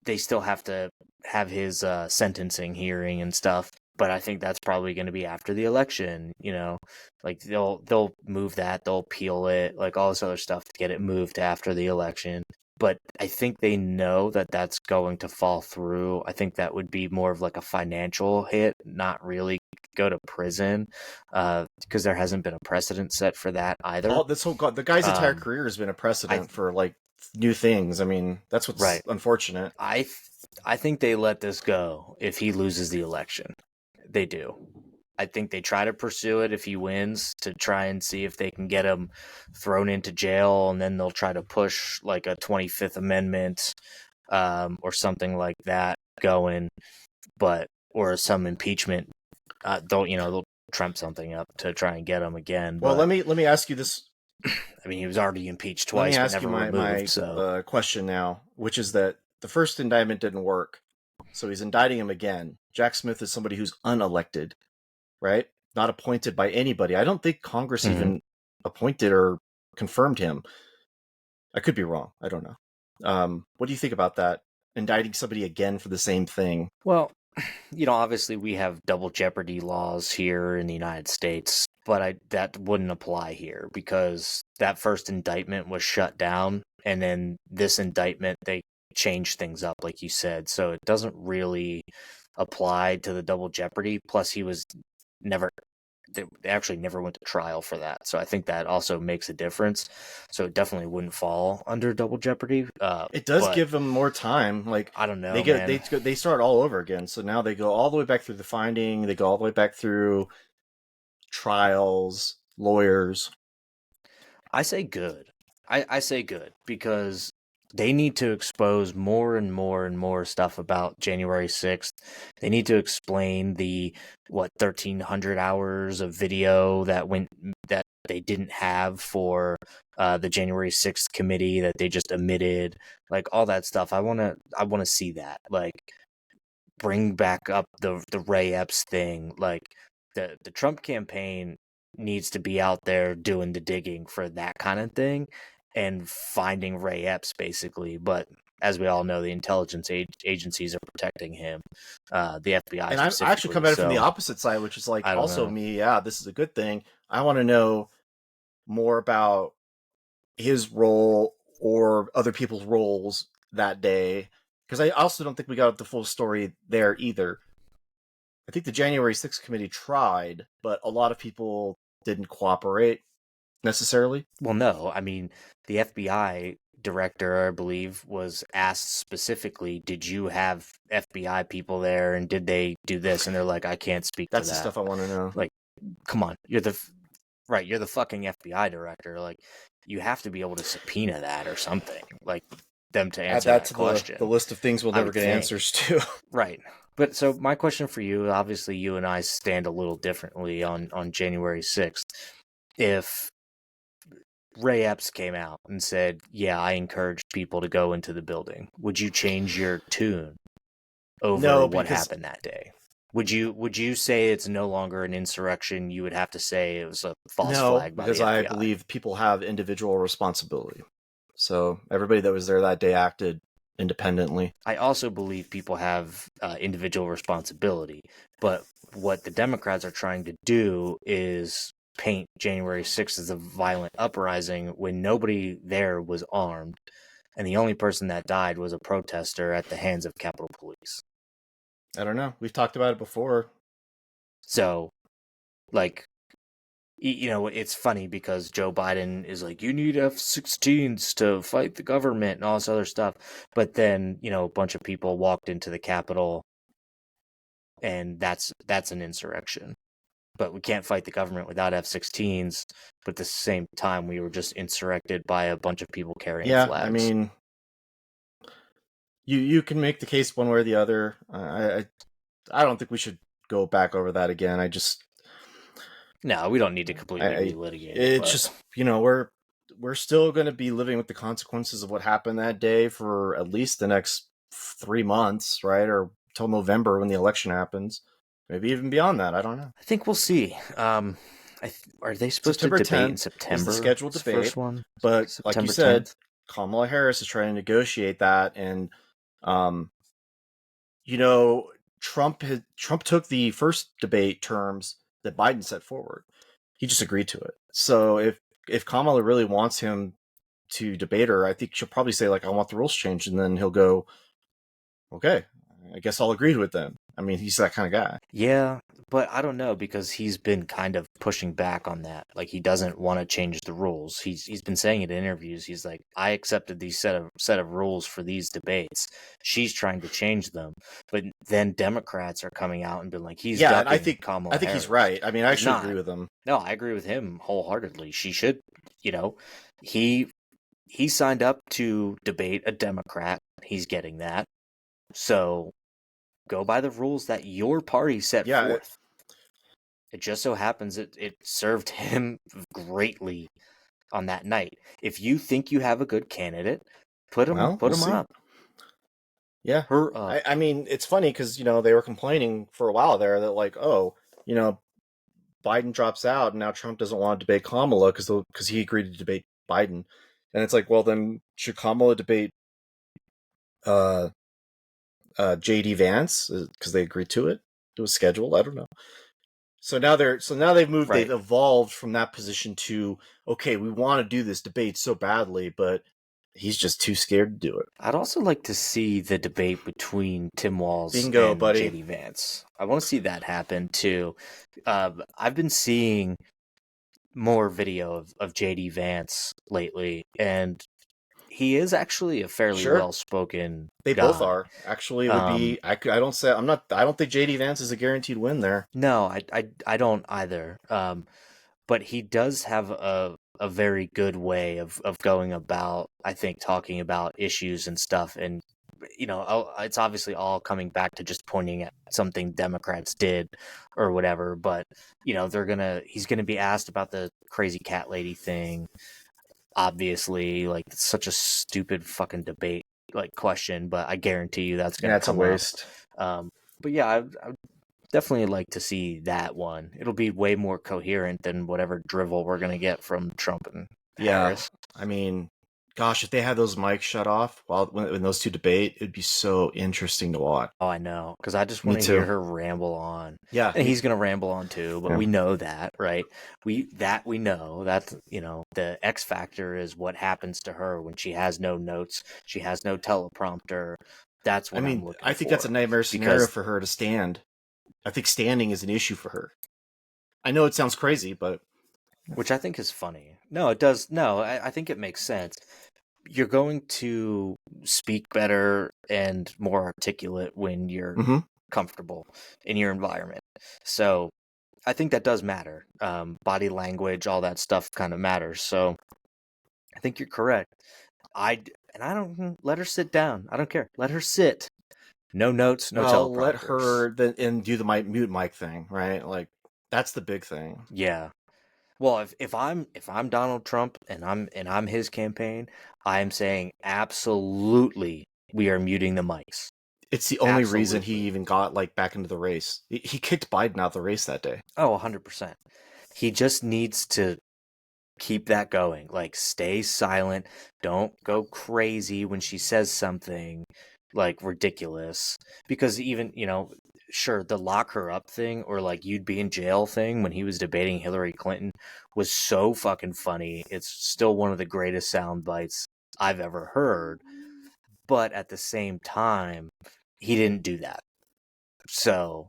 they still have to have his sentencing hearing and stuff. but I think that's probably going to be after the election. Like they'll move that, they'll appeal it, like all this other stuff to get it moved after the election. But I think they know that that's going to fall through. I think that would be more of like a financial hit, not really go to prison, because there hasn't been a precedent set for that either. The guy's entire Um, career has been a I precedent for like new things. I mean, that's what's right. unfortunate. I think they let this go if he loses the election. They do. I think they try to pursue it if he wins to try and see if they can get him thrown into jail, and then they'll try to push like a 25th Amendment, or something like that going, or some impeachment. They'll trump something up to try and get him again. Well, But let me ask you this. I mean, he was already impeached Let me twice but ask you never removed. So my question now, which is that the first indictment didn't work, so he's indicting him again. Jack Smith is somebody who's unelected, right? Not appointed by anybody. I don't think Congress even appointed or confirmed him. I could be wrong. I don't know. What do you think about that? Indicting somebody again for the same thing? well, obviously we have double jeopardy laws here in the United States, but that wouldn't apply here because that first indictment was shut down, and then this indictment they changed things up, like you said, so it doesn't really apply to the double jeopardy. Plus, he was never. They actually never went to trial for that, so I think that also makes a difference. So it definitely wouldn't fall under double jeopardy. It does But give them more time. Like I don't know, they man. they start all over again. So now they go all the way back through the finding. They go all the way back through trials, lawyers. I say good. I say good because they need to expose more and more and more stuff about January 6th. They need to explain the 1,300 hours of video that they didn't have for the January 6th committee that they just omitted, like all that stuff. I want to see that. Like bring back up the Ray Epps thing. Like the Trump campaign needs to be out there doing the digging for that kind of thing and finding Ray Epps basically. But as we all know, the intelligence agencies are protecting him, the FBI And I actually come specifically. at it from the So opposite side, which is like I don't also know. me. Yeah, this is a good thing. I want to know more about his role or other people's roles that day, because I also don't think we got the full story there either. I think the January 6th committee tried, but a lot of people didn't cooperate necessarily. Well, no, I mean the FBI director, I believe, was asked specifically, "Did you have FBI people there, and did they do this?" And they're like, "I can't speak to That's the that." stuff I want to know. Like, come on, you're the fucking FBI director. Like, you have to be able to subpoena that or something, like them to Add answer that that to the question. list of things we'll I never would get think, answers to. right? But so my question for you, obviously, you and I stand a little differently on January 6th. If Ray Epps came out and said, "Yeah, I encouraged people to go into the building," would you change your tune over No, what because happened that day? Would you say it's no longer an insurrection? You would have to say it was a false no, flag by because the I FBI. believe people have individual responsibility. So everybody that was there that day acted independently. I also believe people have individual responsibility, but what the Democrats are trying to do is paint January 6th as a violent uprising when nobody there was armed, and the only person that died was a protester at the hands of Capitol Police. I don't know. We've talked about it before. So, like, it's funny because Joe Biden is like, you need F-16s to fight the government and all this other stuff. But then, a bunch of people walked into the Capitol, and that's an insurrection. But we can't fight the government without F-16s. But at the same time, we were just insurrected by a bunch of people carrying Yeah, I flags. mean, you can make the case one way or the other. I don't think we should go back over that again. No, we don't need to completely relitigate it. It's But just we're still going to be living with the consequences of what happened that day for at least the next 3 months, right? Or till November when the election happens. Maybe even beyond that. I don't know. I think we'll see. Are they supposed to September debate in 10th is the September? scheduled This debate, first one, but like you September said, 10th. Kamala Harris is trying to negotiate that, and um, you know, Trump took the first debate terms that Biden set forward. He just agreed to it. So if Kamala really wants him to debate her, I think she'll probably say like, "I want the rules changed," and then he'll go, "Okay, I guess I'll agree to it then." I mean, he's that kind of guy. Yeah, but I don't know because he's been kind of pushing back on that. Like he doesn't want to change the rules. He's been saying it in interviews. He's like, I accepted these set of rules for these debates. She's trying to change them, but then Democrats are coming out and being like, he's Yeah, and ducking Kamala I think he's Harris. right. I mean, I He's actually not. agree with him. No, I agree with him wholeheartedly. She should, you know, he he signed up to debate a Democrat. He's getting that. So go by the rules that your party set forth. It just so happens it served him greatly on that night. If you think you have a good candidate, put him Well, we'll see. up. Yeah, Her up. I mean, it's funny because they were complaining for a while there that like, oh, Biden drops out, and now Trump doesn't want to debate Kamala because he agreed to debate Biden, and it's like, well, then should Kamala debate uh, JD Vance because they agreed to it? It was scheduled. I don't know. So now they've moved. Right. They've evolved from that position to, okay, we want to do this debate so badly, but he's just too scared to do it. I'd also like to see the debate between Tim Walz Bingo, and buddy. JD Vance. I want to see that happen too. I've been seeing more video of JD Vance lately, and he is actually a fairly Sure. well-spoken They guy. both are. Actually, it would be. I don't say. I'm not. I don't think JD Vance is a guaranteed win there. No, I don't either. But he does have a very good way of going about, I think, talking about issues and stuff. And, it's obviously all coming back to just pointing at something Democrats did or whatever. But, he's going to be asked about the crazy cat lady thing. Obviously, like, it's such a stupid fucking debate, like, question, but I guarantee you that's going to come it's a waste. up. But yeah, I definitely like to see that one. It'll be way more coherent than whatever drivel we're gonna get from Trump and Harris. I mean, gosh, if they had those mics shut off when those two debate, it'd be so interesting to watch. Oh, I know, because I just want to hear her ramble on. Yeah, and he's gonna ramble on too. But we know that, right? We know that the X factor is what happens to her when she has no notes, she has no teleprompter. That's what I'm looking for. I think that's a nightmare scenario for her to stand. I think standing is an issue for her. I know it sounds crazy, but which I think is funny. No, it does. No, I think it makes sense. You're going to speak better and more articulate when you're comfortable in your environment. So I think that does matter. Body language, all that stuff kind of matters. So I think you're correct. I don't let her sit down. I don't care. Let her sit. No notes, no teleprompters. Let her and do the mute mic thing, right? Like that's the big thing. Yeah. Well, if I'm Donald Trump and I'm his campaign, I'm saying absolutely we are muting the mics. It's the only reason he even got back into the race. He kicked Biden out of the race that day. Oh, 100%. He just needs to keep that going. Like stay silent. Don't go crazy when she says something ridiculous, because even, sure, the lock her up thing or you'd be in jail thing when he was debating Hillary Clinton was so fucking funny. It's still one of the greatest sound bites I've ever heard. But at the same time, he didn't do that. So,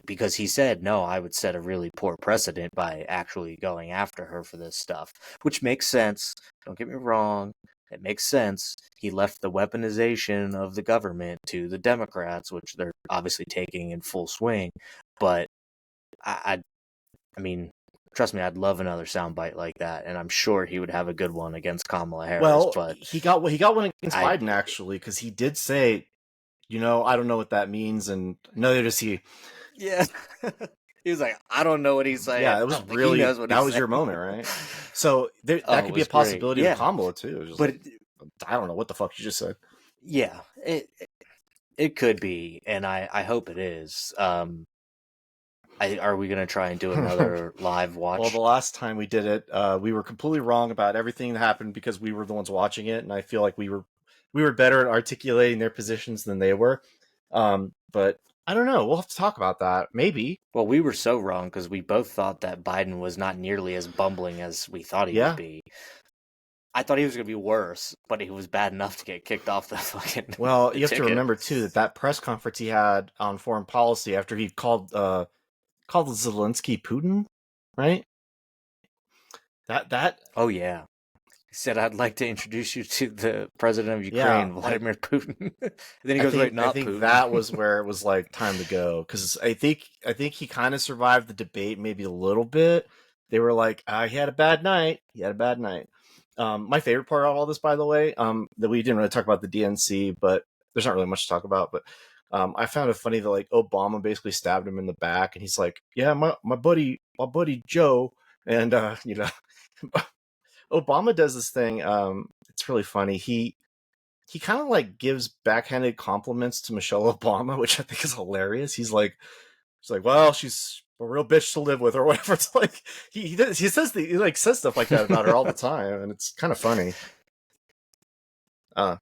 because he said, no, I would set a really poor precedent by actually going after her for this stuff, which makes sense. Don't get me wrong. It makes sense. He left the weaponization of the government to the Democrats, which they're obviously taking in full swing. But I mean, trust me, I'd love another soundbite like that, and I'm sure he would have a good one against Kamala Harris. Well, but he got one against Biden actually, because he did say, I don't know what that means, and neither does he. Yeah. He was like, I don't know what he's saying. Yeah, it was really that was your moment, right? So that could be a possibility with Kamala too. But I don't know what the fuck you just said. Yeah, it could be, and I hope it is. Are we gonna try and do another live watch? Well, the last time we did it, we were completely wrong about everything that happened because we were the ones watching it, and I feel like we were better at articulating their positions than they were. But I don't know. We'll have to talk about that. Maybe. Well, we were so wrong because we both thought that Biden was not nearly as bumbling as we thought he would Yeah. be. I thought he was going to be worse, but he was bad enough to get kicked off the fucking Well, the you have to ticket. remember too that press conference he had on foreign policy after he called Zelensky Putin, right? That Oh yeah, he said, "I'd like to introduce you to the president of yeah, Ukraine, like Vladimir Putin." Then he I goes, "Wait, think I not think that Putin." was where it was like time to go because I think he kind of survived the debate maybe a little bit. They were like, he had a bad night. He had a bad night. My favorite part of all this, by the way, that we didn't really talk about the DNC, but there's not really much to talk about. But I found it funny that like Obama basically stabbed him in the back, and he's like, "Yeah, my buddy Joe," and Obama does this thing. It's really funny. He kind of like gives backhanded compliments to Michelle Obama, which I think is hilarious. He's like, well, she's a real bitch to live with, or whatever. It's like he says stuff like that about her all the time, and it's kind of funny. Uh,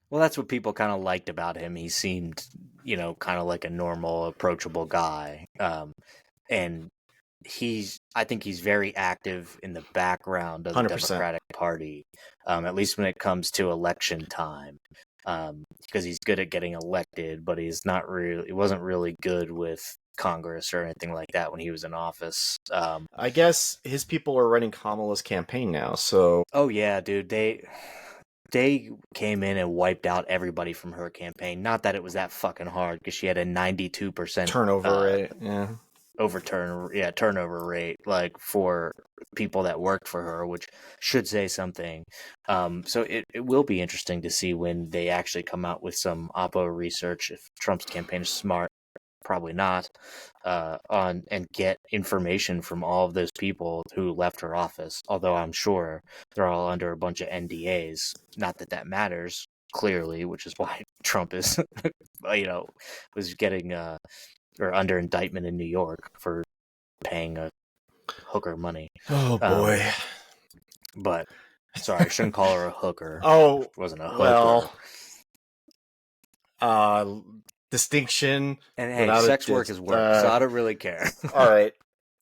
Well, that's what people kind of liked about him. He seemed, kind of like a normal, approachable guy. And I think he's very active in the background of the 100%. Democratic Party, at least when it comes to election time. Because he's good at getting elected, but he wasn't really good with Congress or anything like that when he was in office. I guess his people are running Kamala's campaign now, so Oh yeah, dude, they came in and wiped out everybody from her campaign. Not that it was that fucking hard, because she had a 92% turnover rate. Yeah, turnover rate, like, for people that worked for her, which should say something. So it will be interesting to see when they actually come out with some oppo research, if Trump's campaign is smart. Probably not, on and get information from all of those people who left her office. Although I'm sure they're all under a bunch of NDAs. Not that that matters, clearly, which is why Trump is, was getting or under indictment in New York for paying a hooker money. oh boy. But sorry, I shouldn't call her a hooker. Oh, It wasn't a hooker. well, uh, distinction And hey, without sex work is work, so I don't really care. all right.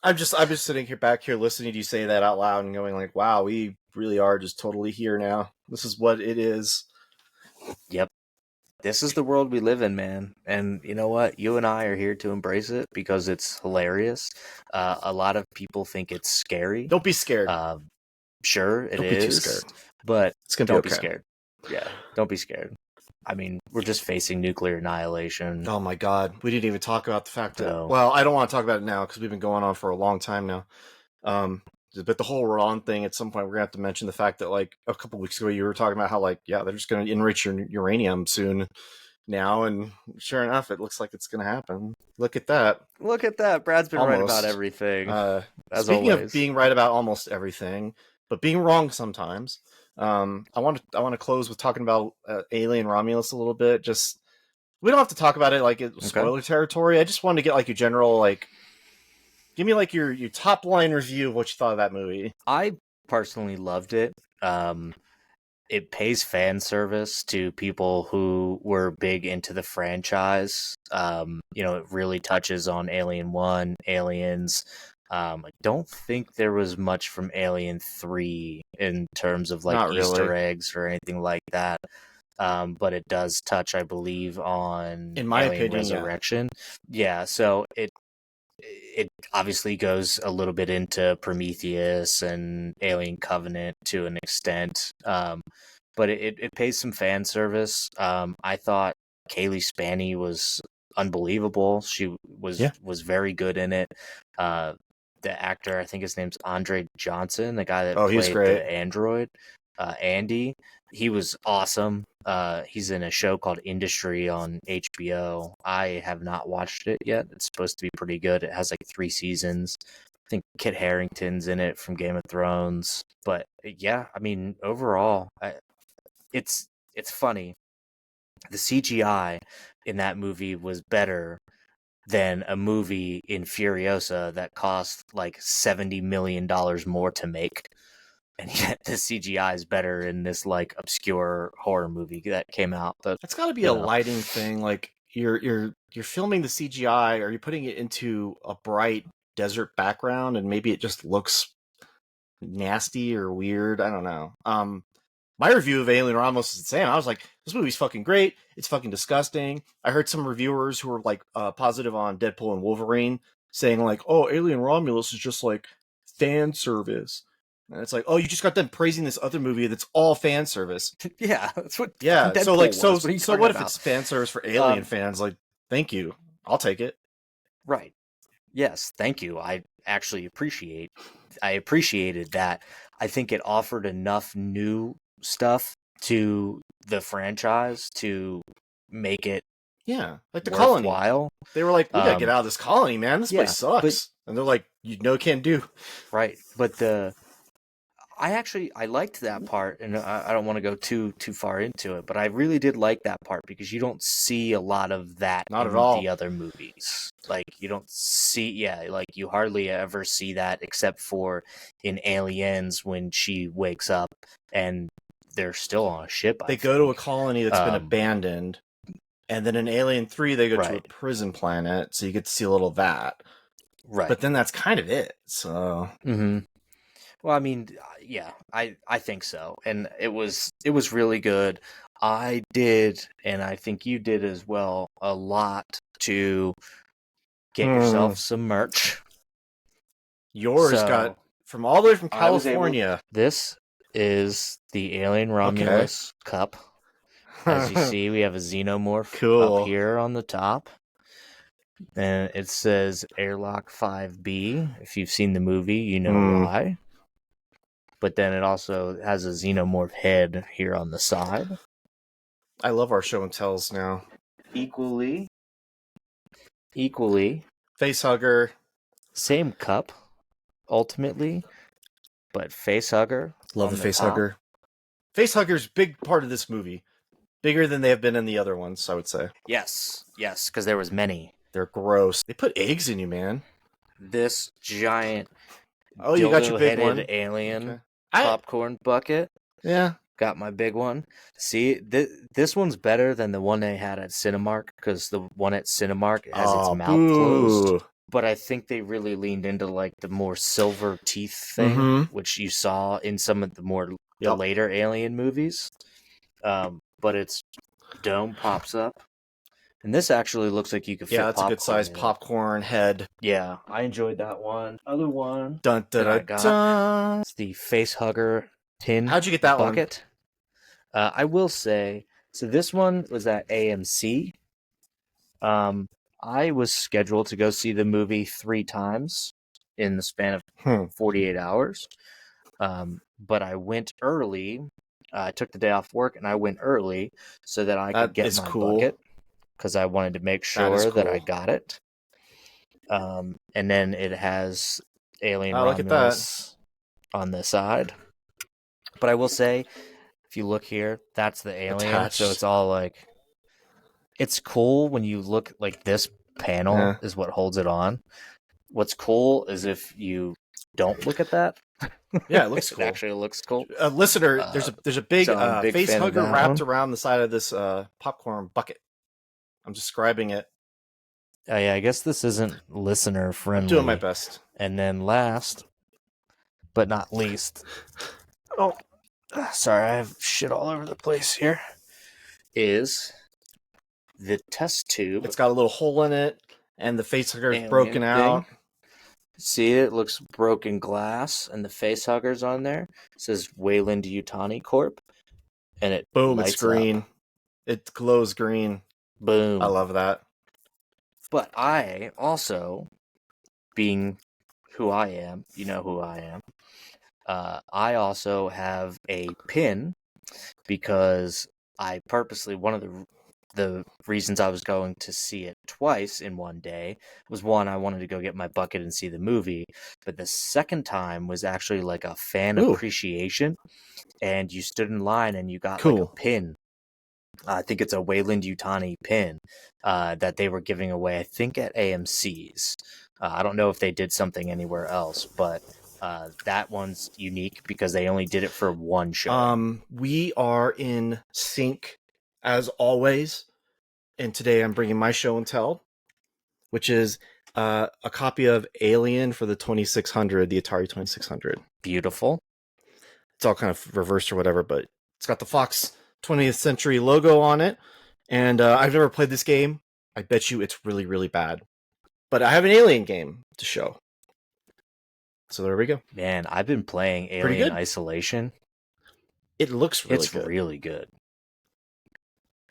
I'm just sitting here back here listening to you say that out loud and going like, wow, we really are just totally here now. This is what it is. Yep. This is the world we live in, man. And you know what? You and I are here to embrace it because it's hilarious. A lot of people think it's scary. Don't be scared. Sure, it Don't is. be too scared. But It's gonna don't be be okay. scared. Yeah, don't be scared. I mean, we're just facing nuclear annihilation. Oh my god, we didn't even talk about the fact that. So- Well, I don't want to talk about it now because we've been going on for a long time now. But the whole Iran thing, at some point, we're gonna have to mention the fact that, like, a couple weeks ago, you were talking about how, like, yeah, they're just gonna enrich your uranium soon. Now, and sure enough, it looks like it's gonna happen. Look at that. Look at that. Brad's been right about everything. As Speaking always. of being right about almost everything, but being wrong sometimes, I want to close with talking about Alien Romulus a little bit. Just we don't have to talk about it like it's spoiler territory. I just wanted to get like your general, like, give me like your top line review of what you thought of that movie. I personally loved it. It pays fan service to people who were big into the franchise. It really touches on Alien 1, Aliens. I don't think there was much from Alien 3 in terms of like Not Easter really. eggs or anything like that. But it does touch, I believe, on In my Alien opinion, Resurrection. Yeah, so it obviously goes a little bit into Prometheus and Alien Covenant to an extent. But it pays some fan service. I thought Kaylee Spaney was unbelievable. She was very good in it. The actor, I think his name's Andre Johnson, the guy that played the android, Andy. He was awesome. He's in a show called Industry on HBO. I have not watched it yet. It's supposed to be pretty good. It has like 3 seasons. I think Kit Harington's in it from Game of Thrones. But yeah, I mean, overall, it's funny. The CGI in that movie was better than a movie in Furiosa that cost like $70 million more to make. And yet the CGI is better in this like obscure horror movie that came out. That's got to be a lighting thing. Like, you're filming the CGI, or you're putting it into a bright desert background, and maybe it just looks nasty or weird. I don't know. My review of Alien Romulus is the same. I was like, this movie's fucking great. It's fucking disgusting. I heard some reviewers who were like positive on Deadpool and Wolverine saying like, oh, Alien Romulus is just like fan service. And it's like, oh, you just got them praising this other movie that's all fan service. Yeah, that's what. Yeah. Deadpool So like, was. what if it's fan service for Alien fans? Like, thank you. I'll take it. Right. Yes. Thank you. I appreciated that. I think it offered enough new stuff to the franchise to make it like the worthwhile. colony. They were like, we gotta get out of this colony, man. This place sucks. And they're like, you know, can't do. Right. But I liked that part, and I don't want to go too far into it, but I really did like that part because you don't see a lot of that Not in at all. the other movies. Like you don't see, like you hardly ever see that except for in Aliens when she wakes up and they're still on a ship. They go to a colony that's been abandoned, and then in Alien 3 they go to a prison planet, so you get to see a little of that. Right. But then that's kind of it. So. Mm-hmm. Well, I mean, yeah, I think so, and it was really good. I did, and I think you did as well, a lot to get yourself some merch. Yours got from all the way from California. This is the Alien Romulus cup. As you see, we have a xenomorph up here on the top. And it says Airlock 5B. If you've seen the movie, you know why. But then it also has a xenomorph head here on the side. I love our show and tells now. Equally. Facehugger. Same cup, ultimately. But facehugger. Love the facehugger. Facehugger's big part of this movie. Bigger than they have been in the other ones, I would say. Yes, because there was many. They're gross. They put eggs in you, man. This giant you got your big one. Alien popcorn bucket. Yeah. Got my big one. See, this one's better than the one they had at Cinemark, because the one at Cinemark has its mouth closed. But I think they really leaned into like the more silver teeth thing, which you saw in some of the the later Alien movies. But its dome pops up. And this actually looks like you could fit popcorn. Yeah, that's a good size popcorn head. Yeah, I enjoyed that one. Other one dun, dun, dun, dun. It's the Facehugger tin How'd you get that bucket. I will say, so this one was at AMC. I was scheduled to go see the movie 3 times in the span of 48 hours. But I went early. I took the day off work and I went early so that I could get my bucket, because I wanted to make sure that I got it. And then it has Alien Romulus on the side. But I will say, if you look here, that's the alien. Attached. So it's all like, it's cool when you look like this panel is what holds it on. What's cool is if you don't look at that. Yeah, it looks cool. It actually looks cool. Listener, there's a big face hugger wrapped around the side of this popcorn bucket. I'm describing it. Yeah, I guess this isn't listener friendly. I'm doing my best. And then last, but not least, sorry, I have shit all over the place here, is the test tube. It's got a little hole in it, and the face hugger is broken out. See, it looks broken glass, and the face hugger's on there. It says Wayland Yutani Corp. And it it's green. Up. It glows green. Boom. I love that. But I also, being who I am, you know who I am, I also have a pin, because I purposely, one of the reasons I was going to see it twice in one day was, one, I wanted to go get my bucket and see the movie, but the second time was actually like a fan appreciation, and you stood in line and you got like a pin. I think it's a Wayland Yutani pin that they were giving away, I think at AMC's. I don't know if they did something anywhere else, but that one's unique because they only did it for one show. We are in sync as always. and today I'm bringing my show and tell, which is a copy of Alien for the 2600, the Atari 2600. Beautiful. It's all kind of reversed or whatever, but it's got the Fox 20th Century logo on it. And I've never played this game. I bet you it's really, really bad. But I have an Alien game to show. So there we go. Man, I've been playing Pretty Alien good. Isolation. It looks really It's good. really good.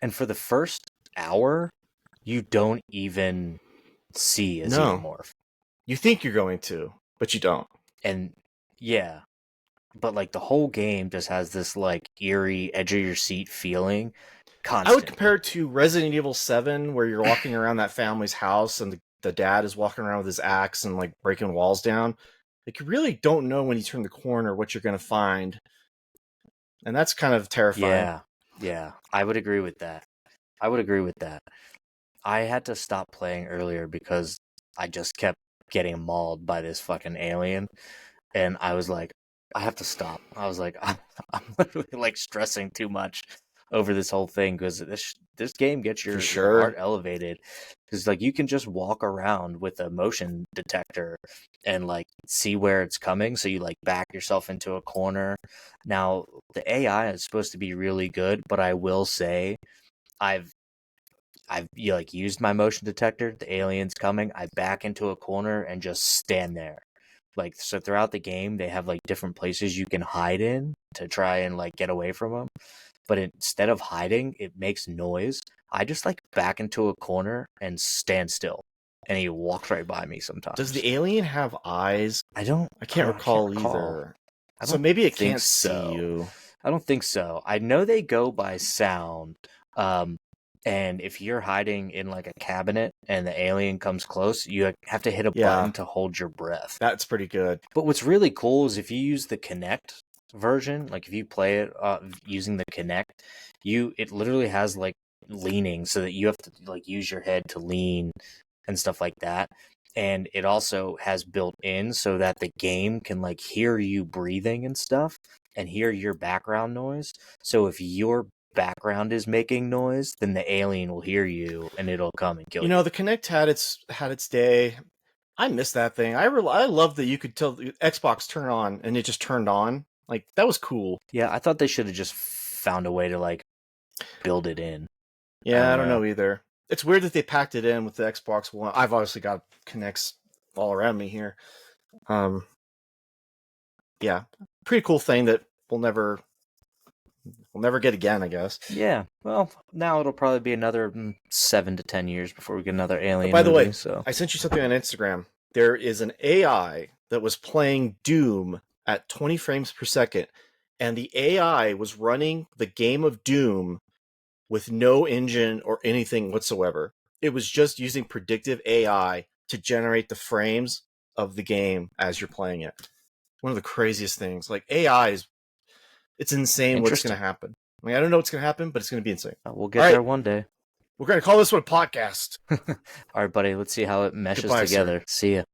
And for the first hour, you don't even see a xenomorph. You think you're going to, but you don't. And yeah, but like the whole game just has this like eerie edge of your seat feeling constantly. I would compare it to Resident Evil 7, where you're walking around that family's house and the dad is walking around with his axe and like breaking walls down. Like, you really don't know when you turn the corner what you're going to find. And that's kind of terrifying. Yeah, I would agree with that. I had to stop playing earlier because I just kept getting mauled by this fucking alien. And I was like, I have to stop. I was like, I'm literally like stressing too much over this whole thing because this game gets your heart elevated. Because like you can just walk around with a motion detector and like see where it's coming. So you like back yourself into a corner. Now the AI is supposed to be really good, but I will say, I've like used my motion detector. The alien's coming. I back into a corner and just stand there. Like, so throughout the game, they have like different places you can hide in to try and like get away from them. But instead of hiding, it makes noise. I just like back into a corner and stand still, and he walks right by me sometimes. Does the alien have eyes? I can't recall either. So maybe it can't see you. I don't think so. I know they go by sound. And if you're hiding in like a cabinet and the alien comes close, you have to hit a button to hold your breath. That's pretty good. But what's really cool is if you use the Kinect version, like if you play it using the Kinect, it literally has like leaning so that you have to like use your head to lean and stuff like that. And it also has built in so that the game can like hear you breathing and stuff and hear your background noise. So if your background is making noise, then the alien will hear you and it'll come and kill you. You know, the Kinect had its day. I miss that thing. I love that you could tell the Xbox turn on and it just turned on. Like, that was cool. Yeah, I thought they should have just found a way to like build it in. Yeah, I don't know either. It's weird that they packed it in with the Xbox One. I've obviously got Kinects all around me here. Yeah, pretty cool thing that we'll never get again, I guess. Yeah, well, now it'll probably be another 7 to 10 years before we get another Alien By the movie, way, so. I sent you something on Instagram. There is an AI that was playing Doom at 20 frames per second, and the AI was running the game of Doom with no engine or anything whatsoever. It was just using predictive AI to generate the frames of the game as you're playing it. One of the craziest things. Like, AI it's insane what's going to happen. I mean, I don't know what's going to happen, but it's going to be insane. We'll get there one day. We're going to call this one a podcast. All right, buddy. Let's see how it meshes together. See ya.